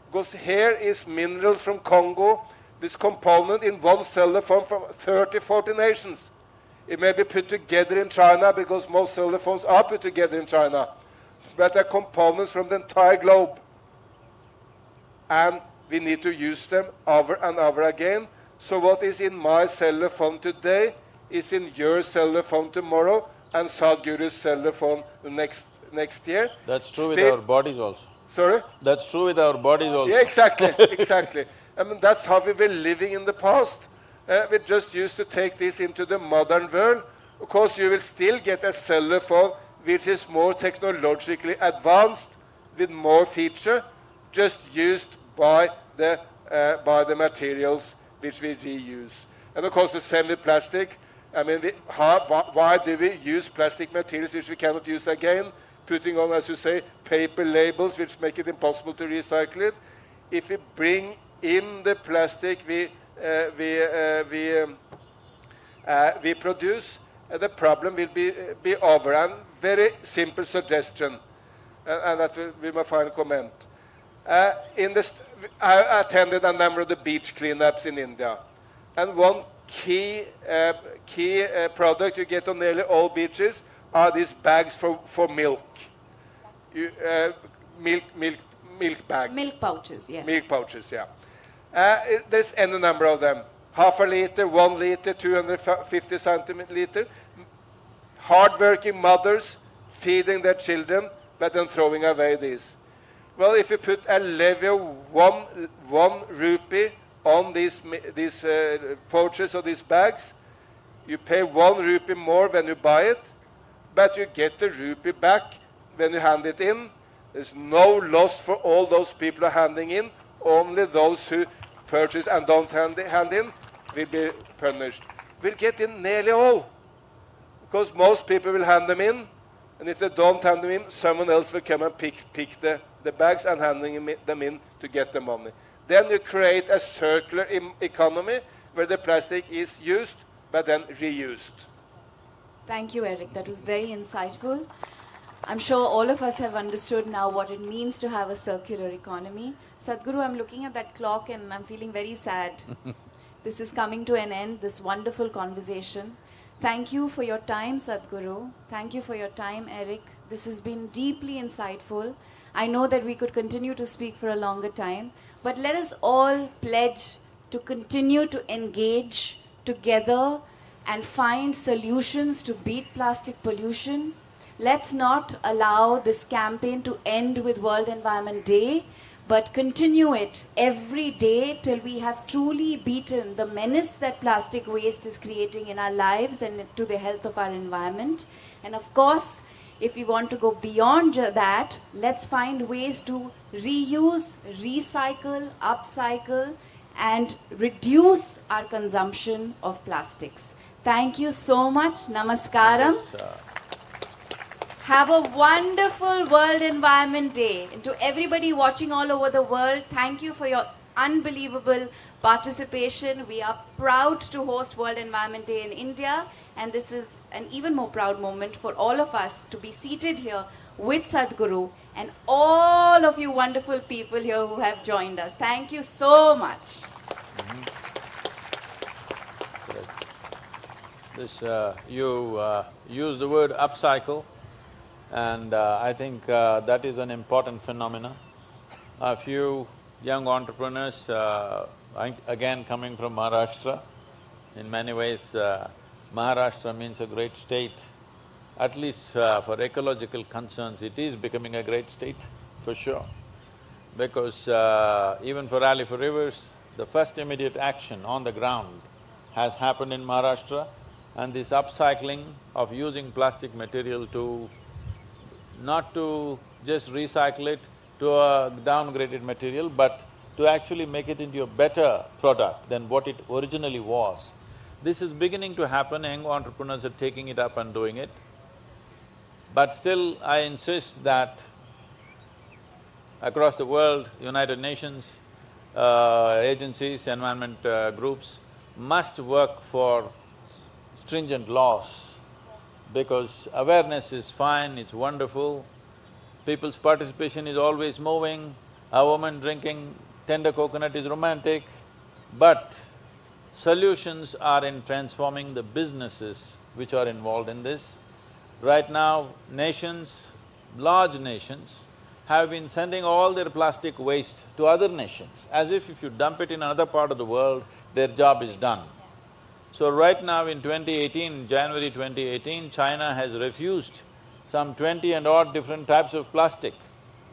Because here is minerals from Congo, this component in one cell phone from 30, 40 nations. It may be put together in China because most cell phones are put together in China. But they're components from the entire globe. And we need to use them over and over again. So what is in my cell phone today is in your cell phone tomorrow and Sadhguru's cell phone the next year. That's true with our bodies also. Sorry? That's true with our bodies also. Yeah, exactly, exactly. I mean, that's how we were living in the past. We just used to take this into the modern world. Of course, you will still get a cell phone which is more technologically advanced, with more feature, just used by the materials which we reuse. And of course, the same with plastic. I mean, why do we use plastic materials which we cannot use again? Putting on, as you say, paper labels which make it impossible to recycle it. If we bring in the plastic we produce, the problem will be over. And very simple suggestion, and that will be my final comment. I attended a number of the beach cleanups in India, and one key product you get on nearly all beaches are these bags for milk. Milk bags. Milk pouches, yes. Milk pouches, yeah. There's any number of them. Half a liter, 1 liter, 250 centiliter. Hard-working mothers feeding their children, but then throwing away these. Well, if you put a levy of one rupee on these pouches or these bags, you pay 1 rupee more when you buy it, but you get the rupee back when you hand it in. There's no loss for all those people who are handing in. Only those who purchase and don't hand in will be punished. We'll get in nearly all, because most people will hand them in, and if they don't hand them in, someone else will come and pick the bags and handing them in to get the money. Then you create a circular economy where the plastic is used but then reused. Thank you, Erik. That was very insightful. I'm sure all of us have understood now what it means to have a circular economy. Sadhguru, I'm looking at that clock and I'm feeling very sad. This is coming to an end, this wonderful conversation. Thank you for your time, Sadhguru. Thank you for your time, Erik. This has been deeply insightful. I know that we could continue to speak for a longer time, but let us all pledge to continue to engage together and find solutions to beat plastic pollution. Let's not allow this campaign to end with World Environment Day, but continue it every day till we have truly beaten the menace that plastic waste is creating in our lives and to the health of our environment. And of course, if we want to go beyond that, let's find ways to reuse, recycle, upcycle, and reduce our consumption of plastics. Thank you so much. Namaskaram. Have a wonderful World Environment Day. And to everybody watching all over the world, thank you for your unbelievable participation. We are proud to host World Environment Day in India. And this is an even more proud moment for all of us to be seated here with Sadhguru and all of you wonderful people here who have joined us. Thank you so much. You use the word upcycle, and I think that is an important phenomenon. A few young entrepreneurs, again coming from Maharashtra, in many ways Maharashtra means a great state, at least for ecological concerns, it is becoming a great state, for sure. Because even for Rally for Rivers, the first immediate action on the ground has happened in Maharashtra, and this upcycling of using plastic material to… not to just recycle it to a downgraded material, but to actually make it into a better product than what it originally was. This is beginning to happen, young entrepreneurs are taking it up and doing it. But still, I insist that across the world, United Nations agencies, environment groups must work for stringent laws, because awareness is fine, it's wonderful, people's participation is always moving, a woman drinking tender coconut is romantic, but solutions are in transforming the businesses which are involved in this. Right now, nations, large nations, have been sending all their plastic waste to other nations, as if you dump it in another part of the world, their job is done. So right now in 2018, January 2018, China has refused some 20 and odd different types of plastic.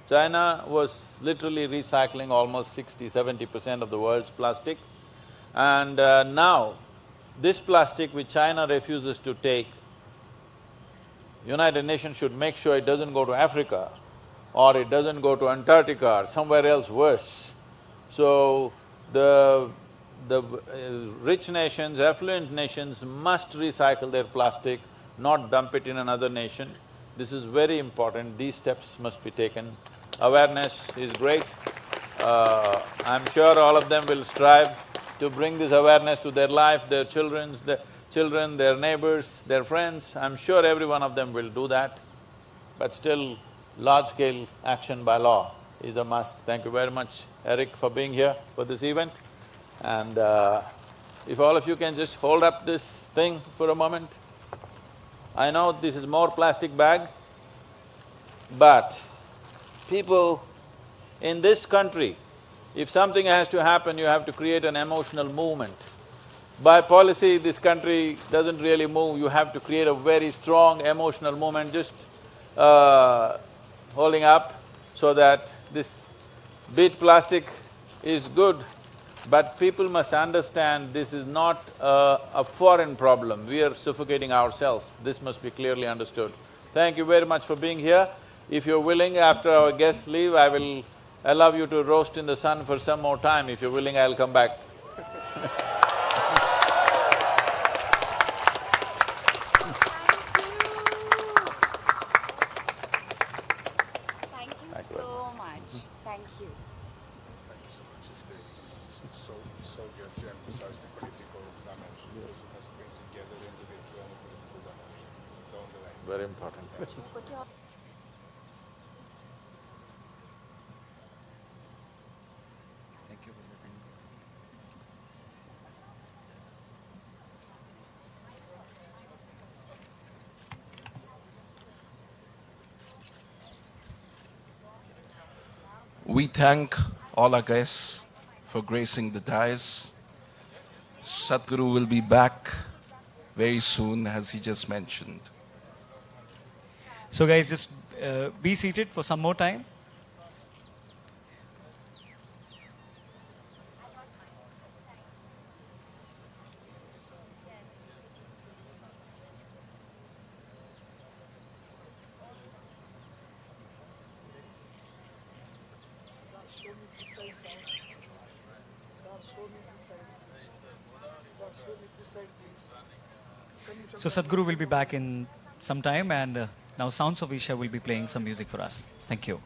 China was literally recycling almost 60–70% of the world's plastic. And now, this plastic which China refuses to take, United Nations should make sure it doesn't go to Africa, or it doesn't go to Antarctica or somewhere else worse. So, the rich nations, affluent nations must recycle their plastic, not dump it in another nation. This is very important, these steps must be taken. Awareness is great. I'm sure all of them will strive to bring this awareness to their life, their children, their neighbors, their friends. I'm sure every one of them will do that. But still, large-scale action by law is a must. Thank you very much, Erik, for being here for this event. And if all of you can just hold up this thing for a moment. I know this is more plastic bag, but people in this country, if something has to happen, you have to create an emotional movement. By policy, this country doesn't really move, you have to create a very strong emotional movement, just holding up so that this bit plastic is good. But people must understand this is not a foreign problem, we are suffocating ourselves, this must be clearly understood. Thank you very much for being here. If you're willing, after our guests leave, I will allow you to roast in the sun for some more time. If you're willing, I'll come back. Thank you so much. Thank you. Thank you so much. It's great. So good to emphasize the political dimension, because it has to bring together the individual and the political dimension. So on the way. Very important. Put your… Thank you. We thank all our guests for gracing the dais. Sadhguru will be back very soon, as he just mentioned. So guys, just be seated for some more time. So Sadhguru will be back in some time, and now Sounds of Isha will be playing some music for us. Thank you.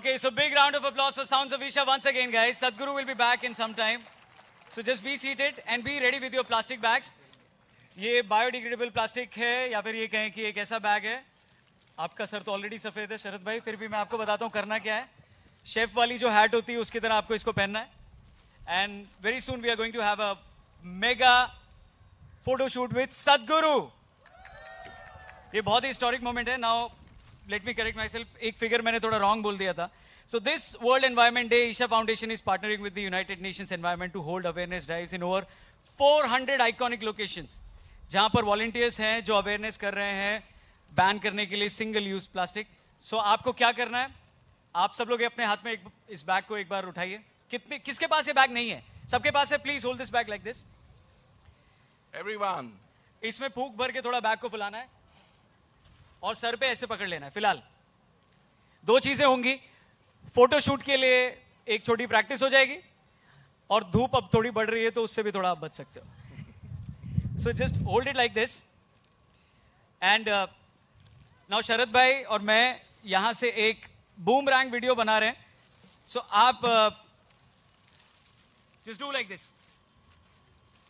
Okay, so big round of applause for Sounds of Isha once again, guys. Sadhguru will be back in some time. So just be seated and be ready with your plastic bags. ये biodegradable plastic है या फिर ये कहें कि एक ऐसा bag है. आपका सर तो ऑलरेडी सफेद है शरद भाई, फिर भी मैं आपको बताता हूँ करना क्या है. शेफ वाली जो हैट होती है उसकी तरह आपको इसको पहनना है. And very soon we are going to have a mega photo shoot with Sadhguru. ये बहुत ही हिस्टोरिक मोमेंट है. Now let me correct myself, एक फिगर मैंने थोड़ा रॉन्ग बोल दिया था. So this World Environment Day, Isha Foundation is partnering with the United Nations Environment to hold awareness drives in over 400 iconic locations, जहां पर volunteers हैं जो अवेयरनेस कर रहे हैं बैन करने के लिए सिंगल यूज प्लास्टिक. सो आपको क्या करना है, आप सब लोग अपने हाथ में इस बैग को एक बार उठाइए. किसके पास ये बैग नहीं है? सबके पास है. Please hold this bag like this. Everyone. इसमें फूंक भर के थोड़ा बैग को फुलाना है और सर पे ऐसे पकड़ लेना है. फिलहाल दो चीजें होंगी. फोटो शूट के लिए एक छोटी प्रैक्टिस हो जाएगी और धूप अब थोड़ी बढ़ रही है तो उससे भी थोड़ा आप बच सकते हो. So just hold it like this. And now Sharad भाई और मैं यहां से एक बूमरैंग वीडियो बना रहे हैं. सो आप just do like this.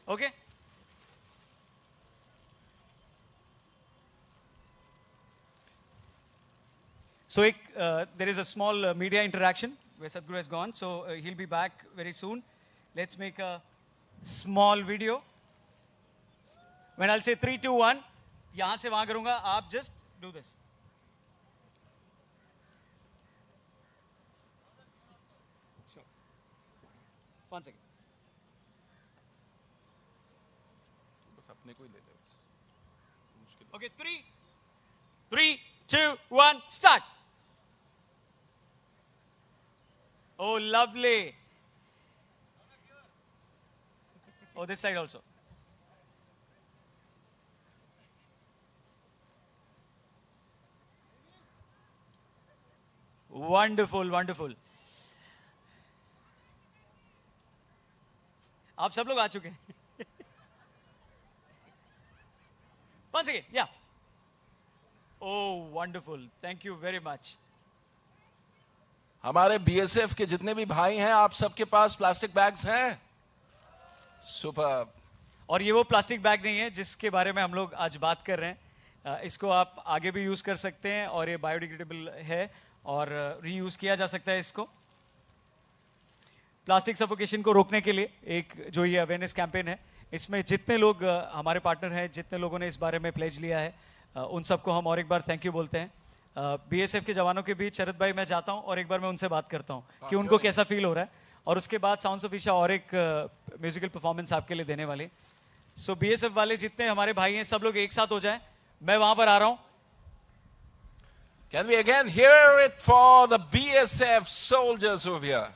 Okay. So there is a small media interaction where Sadhguru has gone. So he'll be back very soon. Let's make a small video. When I'll say 3, 2, 1, यहाँ से वहाँ करूँगा. आप just do this. Sure. One second. बस अपने को ही ले ले. Okay, 3, 2, 1, start. Oh, lovely. Oh, this side also. Wonderful, wonderful. आप सब लोग आ चुके हैं. Once again, yeah. Oh, wonderful. Thank you very much. हमारे बीएसएफ के जितने भी भाई हैं, आप सबके पास प्लास्टिक बैग्स हैं? सुपर. और ये वो प्लास्टिक बैग नहीं है जिसके बारे में हम लोग आज बात कर रहे हैं. इसको आप आगे भी यूज कर सकते हैं और ये बायोडिग्रेडेबल है और रीयूज किया जा सकता है इसको. प्लास्टिक सफोकेशन को रोकने के लिए एक जो ये अवेयरनेस कैंपेन है, इसमें जितने लोग हमारे पार्टनर हैं, जितने लोगों ने इस बारे में प्लेज लिया है, उन सबको हम और एक बार थैंक यू बोलते हैं. बीएसएफ के जवानों के बीच शरद भाई मैं जाता हूं और एक बार मैं उनसे बात करता हूं कि उनको कैसा फील हो रहा है. और उसके बाद साउंड्स ऑफ ईशा और एक म्यूजिकल परफॉर्मेंस आपके लिए देने वाले. सो बीएसएफ वाले जितने हमारे भाई हैं सब लोग एक साथ हो जाएं. मैं वहां पर आ रहा हूं. Can we again hear it for the BSF soldiers over here?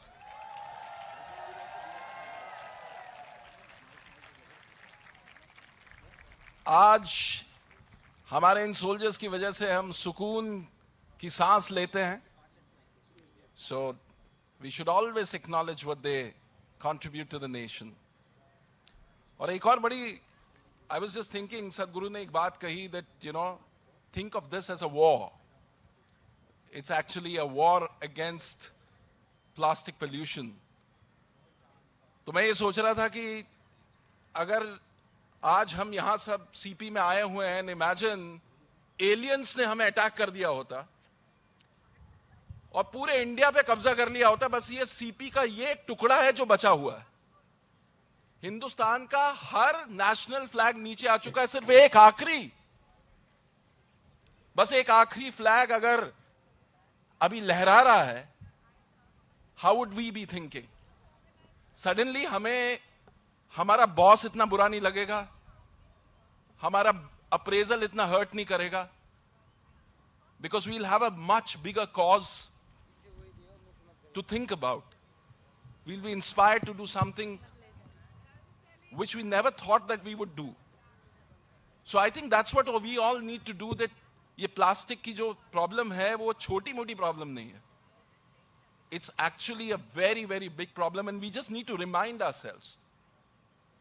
आज हमारे इन सोल्जर्स की वजह से हम सुकून की सांस लेते हैं. So we should always acknowledge what they contribute to the nation. और एक और बड़ी, I was just thinking, Sadhguru ने एक बात कही that, you know, think of this as a war. It's actually a war against plastic pollution. तो मैं ये सोच रहा था कि अगर आज हम यहां सब सीपी में आए हुए हैं, इमेजिन एलियंस ने हमें अटैक कर दिया होता और पूरे इंडिया पे कब्जा कर लिया होता. बस ये सीपी का ये एक टुकड़ा है जो बचा हुआ है. हिंदुस्तान का हर नेशनल फ्लैग नीचे आ चुका है. सिर्फ एक आखिरी, बस एक आखिरी फ्लैग अगर अभी लहरा रहा है, how would we be thinking? Suddenly हमें हमारा बॉस इतना बुरा नहीं लगेगा, हमारा अप्रेजल इतना हर्ट नहीं करेगा, because we'll have a much bigger cause to think about. We'll be inspired to do something which we never thought that we would do. So I think that's what we all need to do, that ये plastic की जो problem है वो छोटी मोटी problem नहीं है. It's actually a very, very big problem and we just need to remind ourselves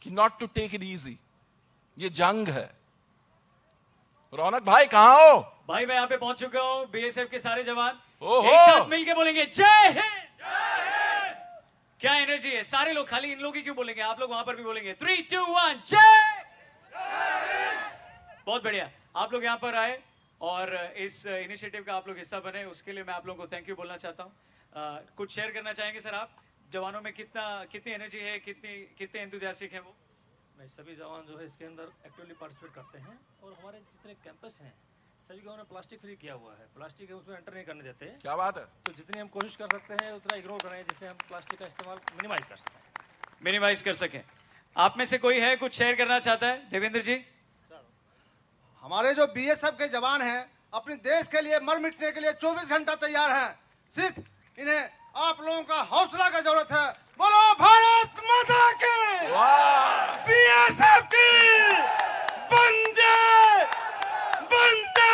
कि not to take it easy. ये जंग है. रौनक भाई कहां हो? भाई मैं यहाँ पे पहुंच चुका हूँ. बीएसएफ के सारे जवान ओहो! एक साथ मिलके बोलेंगे जय हिंद। क्या एनर्जी है, सारे लोग, खाली इन लोग ही क्यों बोलेंगे, आप लोग वहां पर भी बोलेंगे। 3, 2, 1 जय। बहुत बढ़िया, आप लोग यहाँ पर आए और इस इनिशिएटिव का आप लोग हिस्सा बने, उसके लिए मैं आप लोगों को थैंक यू बोलना चाहता हूँ। कुछ शेयर करना चाहेंगे सर आप, जवानों में कितनी एनर्जी है, कितने एंथुसियास्टिक है वो? नहीं, सभी जवान जो है इसके अंदर एक्टिवली पार्टिसिपेट करते हैं और हमारे जितने कैंपस हैं सभी को उन्होंने प्लास्टिक फ्री किया हुआ है, प्लास्टिक है उसमें एंटर नहीं करने देते। क्या बात है। तो जितनी हम कोशिश कर सकते हैं उतना इग्नोर करें जिससे हम प्लास्टिक का इस्तेमाल मिनिमाइज कर सकें। मिनिमाइज कर सकें। आप में से कोई है कुछ शेयर करना चाहता है? देवेंद्र जी। हमारे जो बीएसएफ के जवान हैं अपने देश के लिए मर मिटने के लिए 24 घंटा तैयार हैं, सिर्फ इन्हें आप लोगों का हौसला का जरूरत है। बोलो भारत माता की, बीएसएफ की, वंदे वंदे।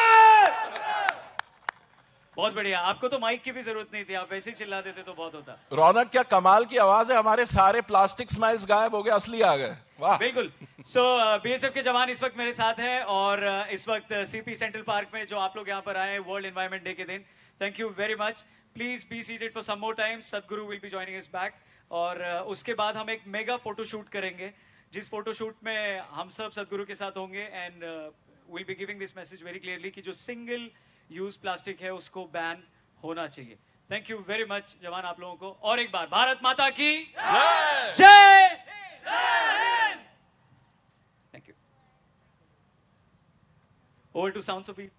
बहुत बढ़िया, आपको तो माइक की भी जरूरत नहीं थी, आप वैसे ही चिल्ला देते तो बहुत होता। रौनक, क्या कमाल की आवाज है, हमारे सारे प्लास्टिक स्माइल्स गायब हो गए, असली आ गए। वाह, बिल्कुल। सो बीएसएफ के जवान इस वक्त मेरे साथ हैं और इस वक्त सीपी सेंट्रल पार्क में जो आप लोग यहाँ पर आए वर्ल्ड एनवायरनमेंट डे के दिन, thank you very much. Please be seated for some more time, Sadhguru will be joining us back. और उसके बाद हम एक मेगा फोटो शूट करेंगे, जिस फोटो शूट में हम सब सदगुरु के साथ होंगे and will be giving this message very clearly कि जो सिंगल यूज प्लास्टिक है उसको बैन होना चाहिए। थैंक यू वेरी मच जवान आप लोगों को, और एक बार भारत माता की जय। Thank you. Over to sound Sophie.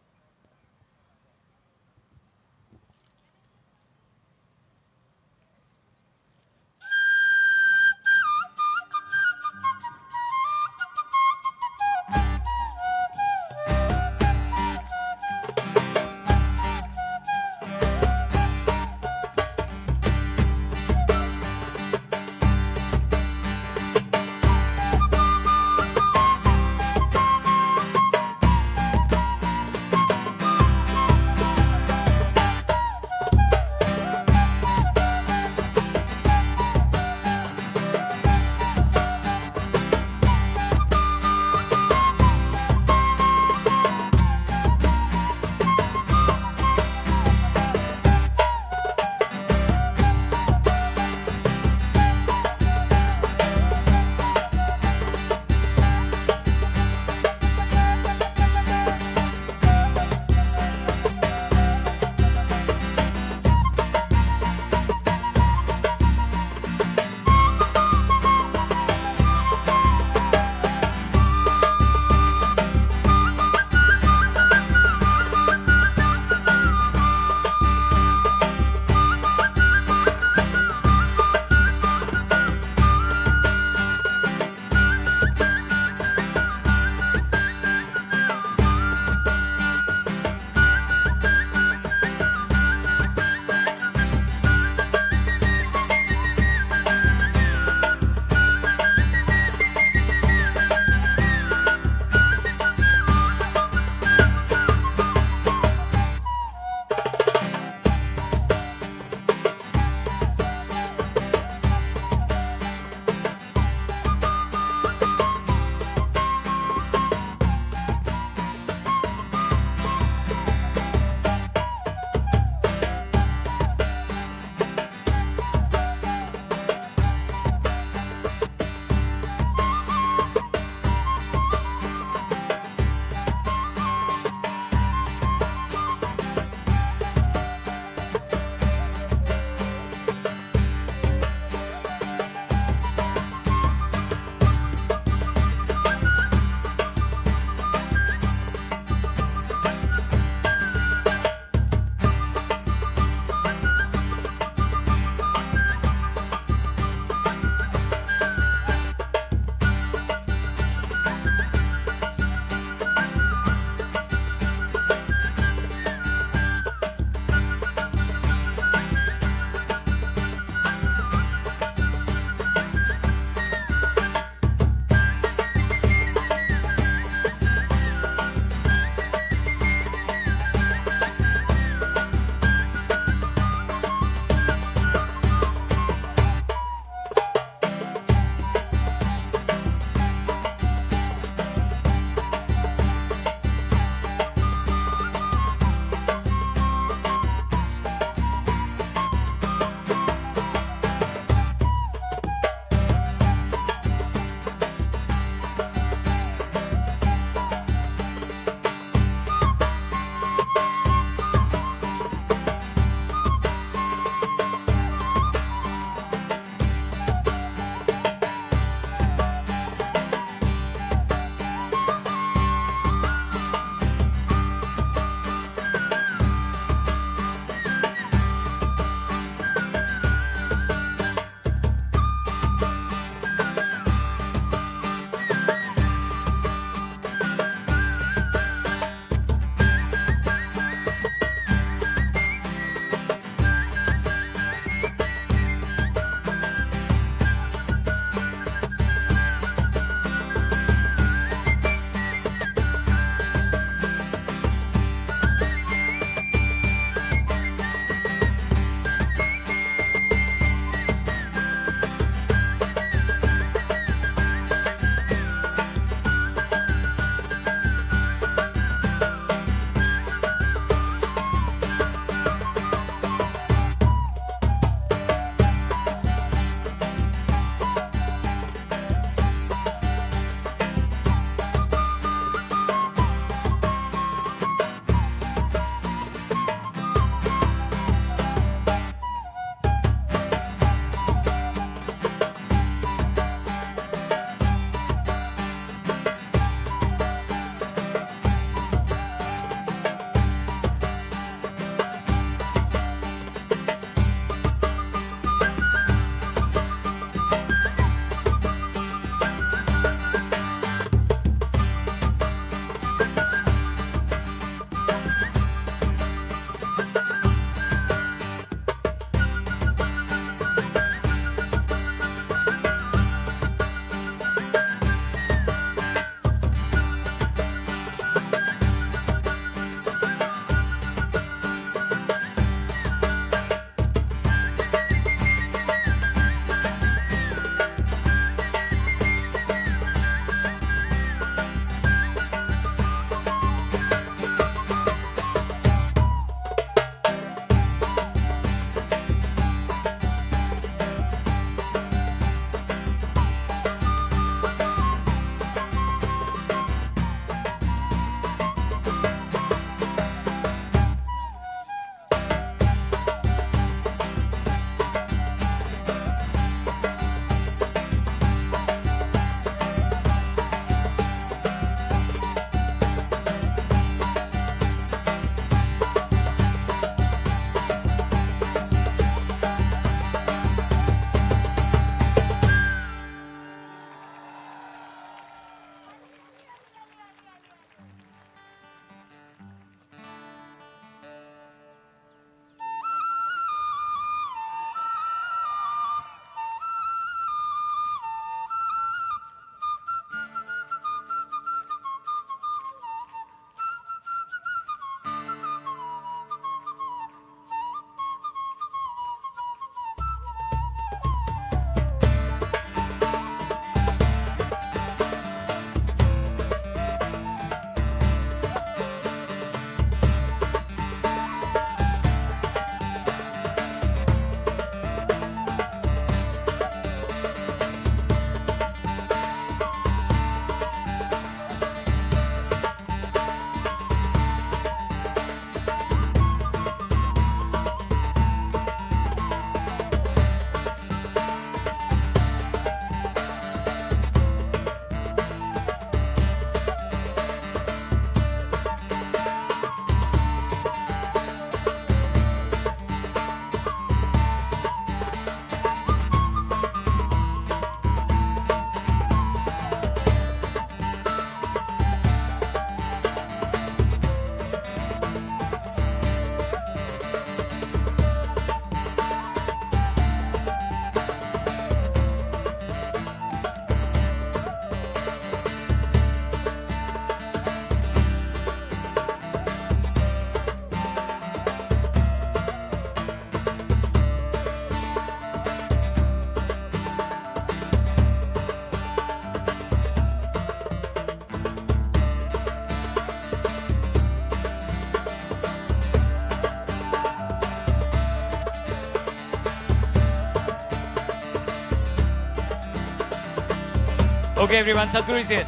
Okay, everyone, Sadhguru is here.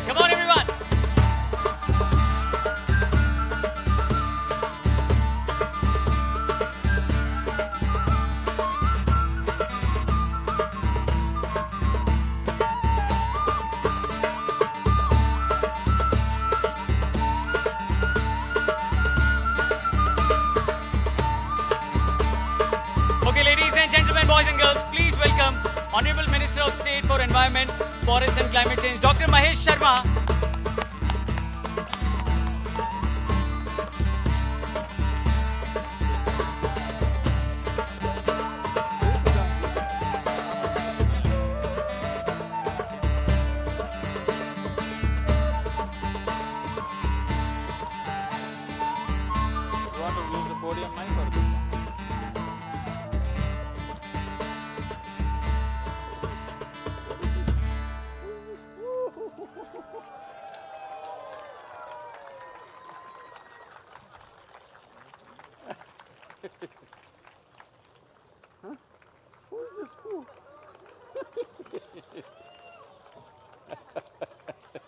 Come on, everyone. Okay, ladies and gentlemen, boys and girls, please welcome Honorable Minister of State for Environment, Forest and Climate Change, Dr. Mahesh Sharma. You want to use the podium mic or this one?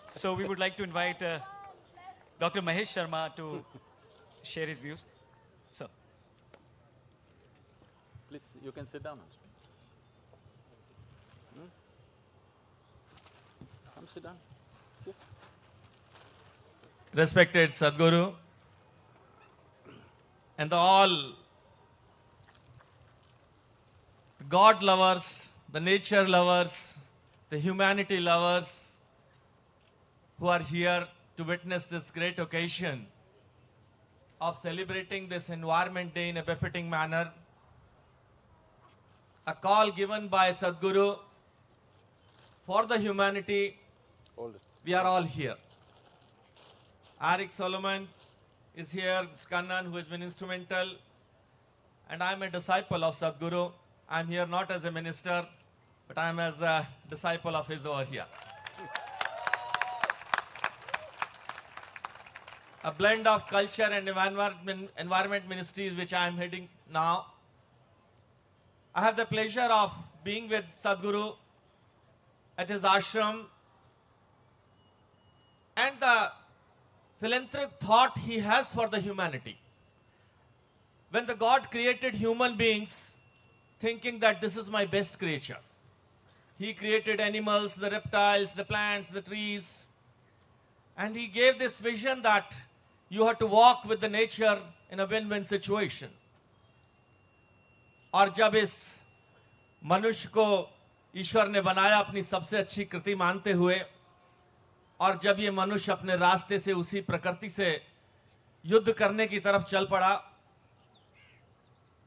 So we would like to invite Dr. Mahesh Sharma to share his views. So, Please, you can sit down and speak. Come sit down. Here. Respected Sadhguru and all God lovers, the nature lovers, the humanity lovers who are here to witness this great occasion of celebrating this Environment Day in a befitting manner. A call given by Sadhguru for the humanity. Hold it. We are all here. Erik Solheim is here, Skannan, who has been instrumental, and I am a disciple of Sadhguru. I am here not as a minister, but I am as a disciple of his over here. A blend of culture and environment ministries which I am heading now. I have the pleasure of being with Sadhguru at his ashram, and the philanthropic thought he has for the humanity. When the God created human beings, thinking that this is my best creature, he created animals, the reptiles, the plants, the trees, and he gave this vision that you have to walk with the nature in a win-win situation. और जब इस मनुष्य को ईश्वर ने बनाया अपनी सबसे अच्छी कृति मानते हुए, और जब ये मनुष्य अपने रास्ते से उसी प्रकृति से युद्ध करने की तरफ चल पड़ा,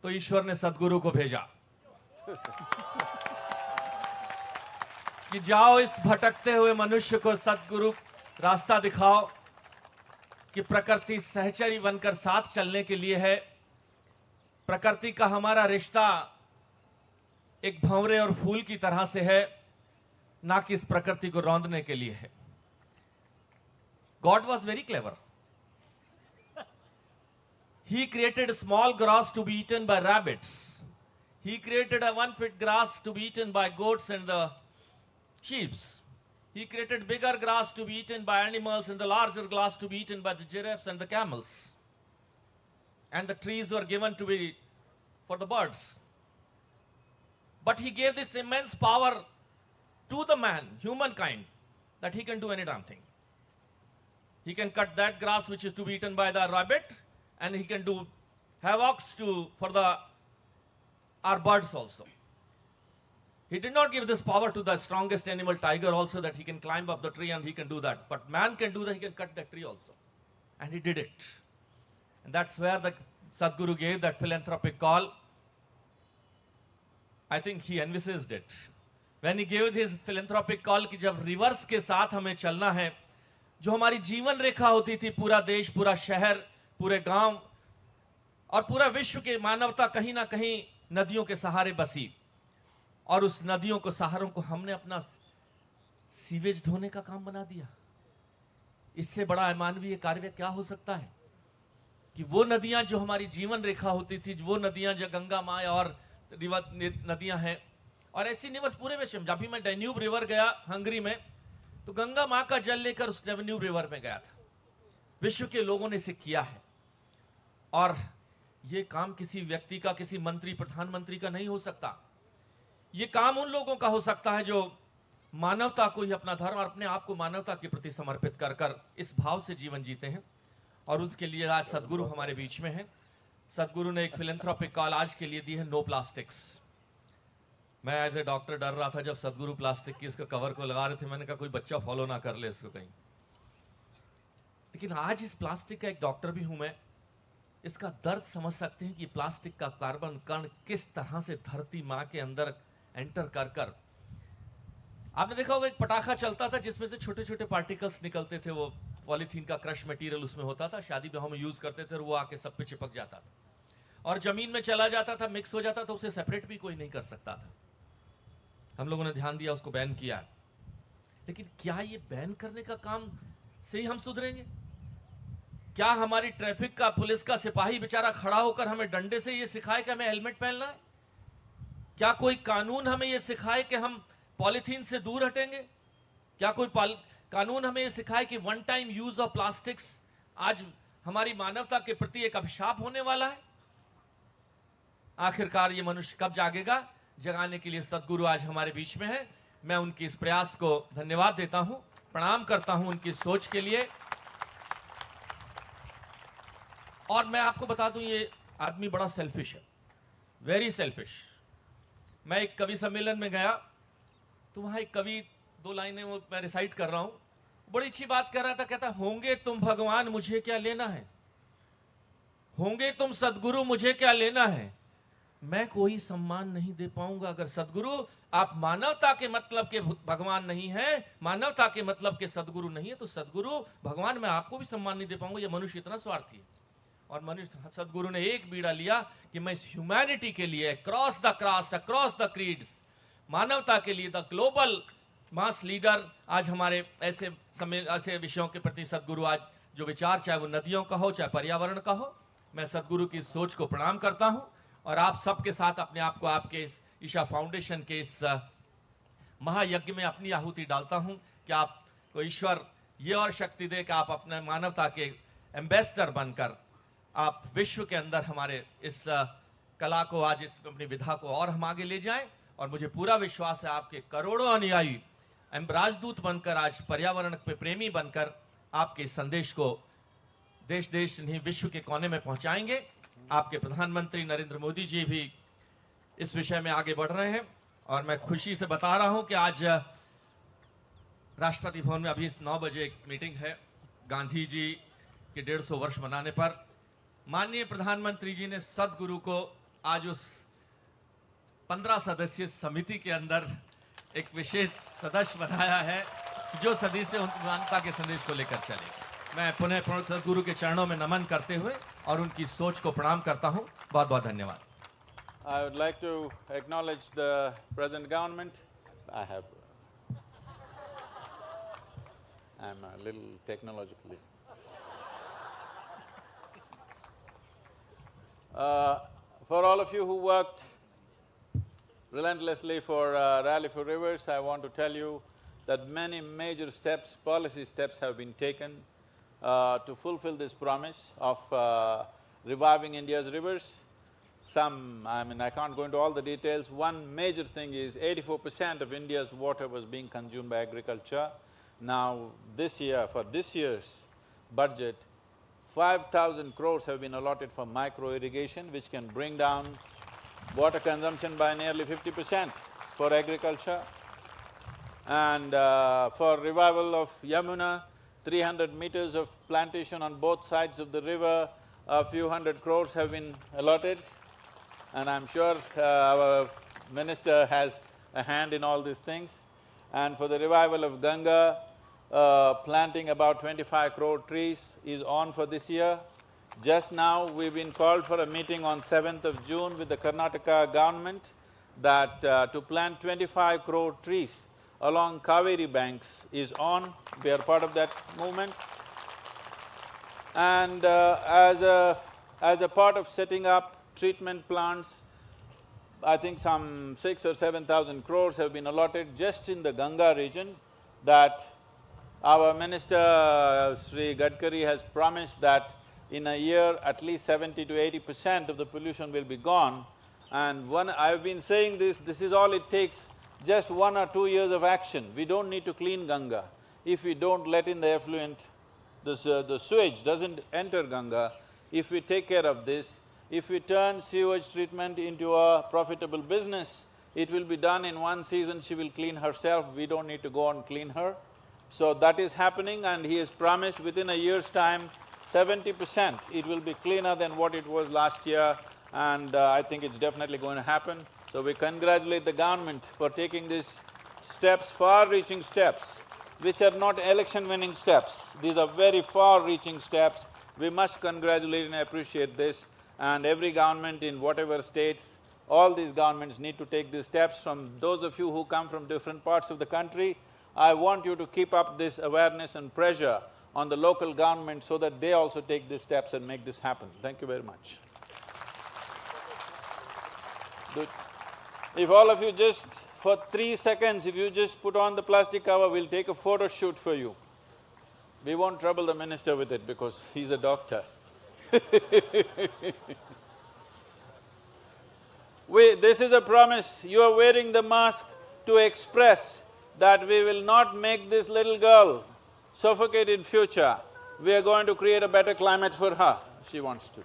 तो ईश्वर ने सद्गुरु को भेजा कि जाओ इस भटकते हुए मनुष्य को सद्गुरु रास्ता दिखाओ कि प्रकृति सहचरी बनकर साथ चलने के लिए है। प्रकृति का हमारा रिश्ता एक भंवरे और फूल की तरह से है, ना कि इस प्रकृति को रौंदने के लिए है। God was very clever. He created small grass to be eaten by rabbits. He created a 1 foot grass to be eaten by goats and the sheep. He created bigger grass to be eaten by animals and the larger grass to be eaten by the giraffes and the camels. And the trees were given to be for the birds. But he gave this immense power to the man, humankind, that he can do any damn thing. He can cut that grass which is to be eaten by the rabbit, and he can do havocs for our birds also. He did not give this power to the strongest animal, tiger, also, that he can climb up the tree and he can do that. But man can do that, he can cut that tree also. And he did it. And that's where the Sadhguru gave that philanthropic call. I think he envisaged it. When he gave his philanthropic call कि जब reverse के साथ हमें चलना है, जो हमारी जीवन रेखा होती थी, पूरा देश, पूरा शहर, पूरे गांव और पूरा विश्व के मानवता कहीं ना कहीं नदियों के सहारे बसी, और उस नदियों को सहारों को हमने अपना सीवेज ढोने का काम बना दिया। इससे बड़ा अमानवीय कार्य क्या हो सकता है कि वो नदियां जो हमारी जीवन रेखा होती थी, वो नदियां जो गंगा माँ और नदियां हैं, और ऐसी रिवर्स पूरे विश्व में, जब भी मैं डैन्यूब रिवर गया हंगरी में, तो गंगा माँ का जल लेकर उस डैन्यूब रिवर में गया था। विश्व के लोगों ने इसे किया है, और ये काम किसी व्यक्ति का, किसी मंत्री प्रधानमंत्री का नहीं हो सकता। ये काम उन लोगों का हो सकता है जो मानवता को ही अपना धर्म और अपने आप को मानवता के प्रति समर्पित कर कर इस भाव से जीवन जीते हैं। और उसके लिए आज सदगुरु हमारे बीच में हैं। सदगुरु ने एक फिलैंथ्रोपिक कॉल आज के लिए दी है, नो प्लास्टिक्स। मैं एज ए डॉक्टर डर रहा था जब सदगुरु प्लास्टिक की इसका कवर को लगा रहे थे, मैंने कहा कोई बच्चा फॉलो ना कर ले इसको कहीं। लेकिन आज इस प्लास्टिक का एक डॉक्टर भी हूं मैं, इसका दर्द समझ सकते हैं कि प्लास्टिक का कार्बन कण किस तरह से धरती मां के अंदर एंटर कर कर, आपने देखा होगा एक पटाखा चलता था जिसमें से छोटे छोटे पार्टिकल्स निकलते थे, वो पॉलीथीन का क्रश मटेरियल उसमें होता था, शादी ब्याह में यूज करते थे, और वो आके सब पे चिपक जाता था और जमीन में चला जाता था, मिक्स हो जाता था, उसे सेपरेट भी कोई नहीं कर सकता था। हम लोगों ने ध्यान दिया, उसको बैन किया। लेकिन क्या ये बैन करने का काम से ही हम सुधरेंगे? क्या हमारी ट्रैफिक का, पुलिस का सिपाही बेचारा खड़ा होकर हमें डंडे से ये सिखाए कि हमें हेलमेट पहनना है? क्या कोई कानून हमें ये सिखाए कि हम पॉलीथीन से दूर हटेंगे? क्या कोई कानून हमें ये सिखाए कि one time use of plastics आज हमारी मानवता के प्रति एक अभिशाप होने वाला है? आखिरकार ये मनुष्य कब जागेगा? जगाने के लिए सदगुरु आज हमारे बीच में है। मैं उनके इस प्रयास को धन्यवाद देता हूं, प्रणाम करता हूं उनकी सोच के लिए। और मैं आपको बता दूं, ये आदमी बड़ा सेल्फिश है, वेरी सेल्फिश। मैं एक कवि सम्मेलन में गया तो वहां एक कवि, 2 लाइनें वो मैं रिसाइट कर रहा हूं, बड़ी अच्छी बात कर रहा था। कहता, होंगे तुम भगवान मुझे क्या लेना है, होंगे तुम सदगुरु मुझे क्या लेना है, मैं कोई सम्मान नहीं दे पाऊंगा अगर सदगुरु आप मानवता के मतलब के भगवान नहीं है, मानवता के मतलब के सदगुरु नहीं है, तो सदगुरु भगवान मैं आपको भी सम्मान नहीं दे पाऊंगा। ये मनुष्य इतना स्वार्थी है। और मनुष्य, सदगुरु ने एक बीड़ा लिया कि मैं इस ह्यूमैनिटी के लिए, cross the caste, across the creeds, मानवता के लिए द ग्लोबल मास लीडर। आज हमारे ऐसे विषयों के प्रति सदगुरु आज जो विचार, चाहे वो नदियों का हो, चाहे पर्यावरण का हो, मैं सदगुरु की सोच को प्रणाम करता हूं। और आप सबके साथ अपने आप को आपके इस ईशा फाउंडेशन के इस महायज्ञ में अपनी आहुति डालता हूं कि आपको ईश्वर ये और शक्ति दे कि आप अपने मानवता के एम्बेसडर बनकर आप विश्व के अंदर हमारे इस कला को, आज इस अपनी विधा को और हम आगे ले जाएं। और मुझे पूरा विश्वास है आपके करोड़ों अनुयायी राजदूत बनकर, आज पर्यावरण पे प्रेमी बनकर आपके इस संदेश को देश देश नहीं विश्व के कोने में पहुंचाएंगे। आपके प्रधानमंत्री नरेंद्र मोदी जी भी इस विषय में आगे बढ़ रहे हैं। और मैं खुशी से बता रहा हूं कि आज राष्ट्रपति भवन में अभी 9 बजे एक मीटिंग है गांधी जी के 150 वर्ष मनाने पर। माननीय प्रधानमंत्री जी ने सदगुरु को आज उस 15 सदस्यीय समिति के अंदर एक विशेष सदस्य बनाया है जो सदी से उनकी मानवता के संदेश को लेकर चलेगा। मैं पुनः सदगुरु के चरणों में नमन करते हुए और उनकी सोच को प्रणाम करता हूं। बहुत बहुत धन्यवाद। I would like to acknowledge the present government. I'm a little technologically. For all of you who worked relentlessly for Rally for Rivers, I want to tell you that many major steps, policy steps have been taken to fulfill this promise of reviving India's rivers. I can't go into all the details. One major thing is 84% of India's water was being consumed by agriculture. Now, this year, for this year's budget, 5,000 crores have been allotted for micro-irrigation, which can bring down water consumption by nearly 50% for agriculture. And for revival of Yamuna, 300 meters of plantation on both sides of the river, a few hundred crores have been allotted. And I'm sure our minister has a hand in all these things. And for the revival of Ganga, planting about 25 crore trees is on for this year. Just now, we've been called for a meeting on 7th of June with the Karnataka government that to plant 25 crore trees along Kaveri banks is on. We are part of that movement. And as a part of setting up treatment plants, I think some 6 or 7,000 crores have been allotted just in the Ganga region, that our Minister Sri Gadkari has promised that in a year at least 70 to 80% of the pollution will be gone. And I've been saying this is all it takes, just 1 or 2 years of action. We don't need to clean Ganga. If we don't let in the effluent, the sewage doesn't enter Ganga, if we take care of this, if we turn sewage treatment into a profitable business, it will be done in 1 season, she will clean herself, we don't need to go and clean her. So that is happening, and he has promised within a year's time, 70% it will be cleaner than what it was last year, and I think it's definitely going to happen. So we congratulate the government for taking these steps, far-reaching steps, which are not election-winning steps. These are very far-reaching steps. We must congratulate and appreciate this, and every government in whatever states, all these governments need to take these steps. From those of you who come from different parts of the country, I want you to keep up this awareness and pressure on the local government so that they also take these steps and make this happen. Thank you very much. If all of you just, for 3 seconds, if you just put on the plastic cover, we'll take a photo shoot for you. We won't trouble the minister with it because he's a doctor. This is a promise, you are wearing the mask to express that we will not make this little girl suffocate in future. We are going to create a better climate for her, she wants to.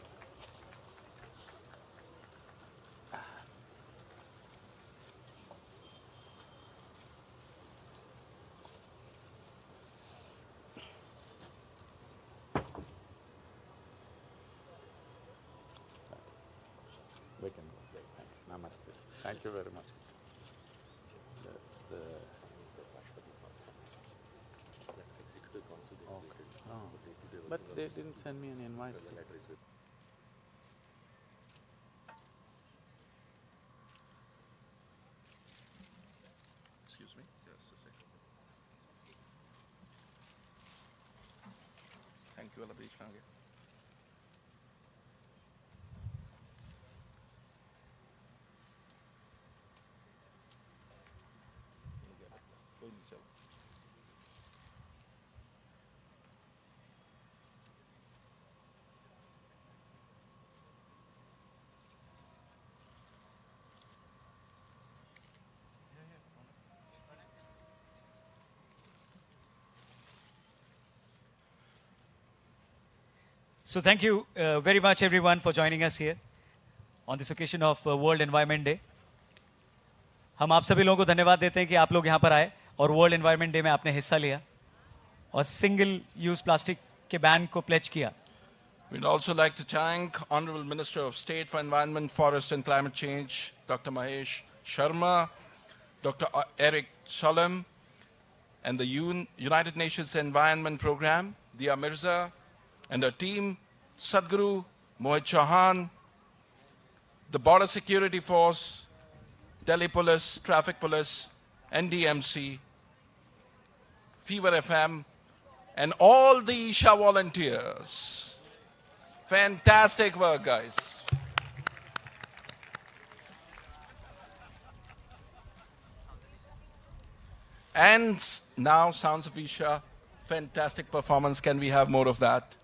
We can go. Namaste. Thank you very much. But they didn't send me an invite. Excuse me, just a second. Thank you, Allah बीच में आ गया। कोई नहीं, चलो। So thank you very much everyone for joining us here on this occasion of World Environment Day. हम आप सभी लोगों को धन्यवाद देते हैं कि आप लोग यहाँ पर आए और वर्ल्ड एनवायरनमेंट डे में आपने हिस्सा लिया और सिंगल यूज प्लास्टिक के बैन को प्लेज किया. We'd also like to thank Honorable Minister of State for Environment, Forest and Climate Change, Dr. Mahesh Sharma, Dr. Erik Solheim, and the United Nations Environment Program, Dia Mirza, and her team, Sadhguru, Mohit Chauhan, the Border Security Force, Delhi Police, Traffic Police, NDMC, Fever FM, and all the Isha volunteers. Fantastic work, guys. And now, Sounds of Isha, fantastic performance. Can we have more of that?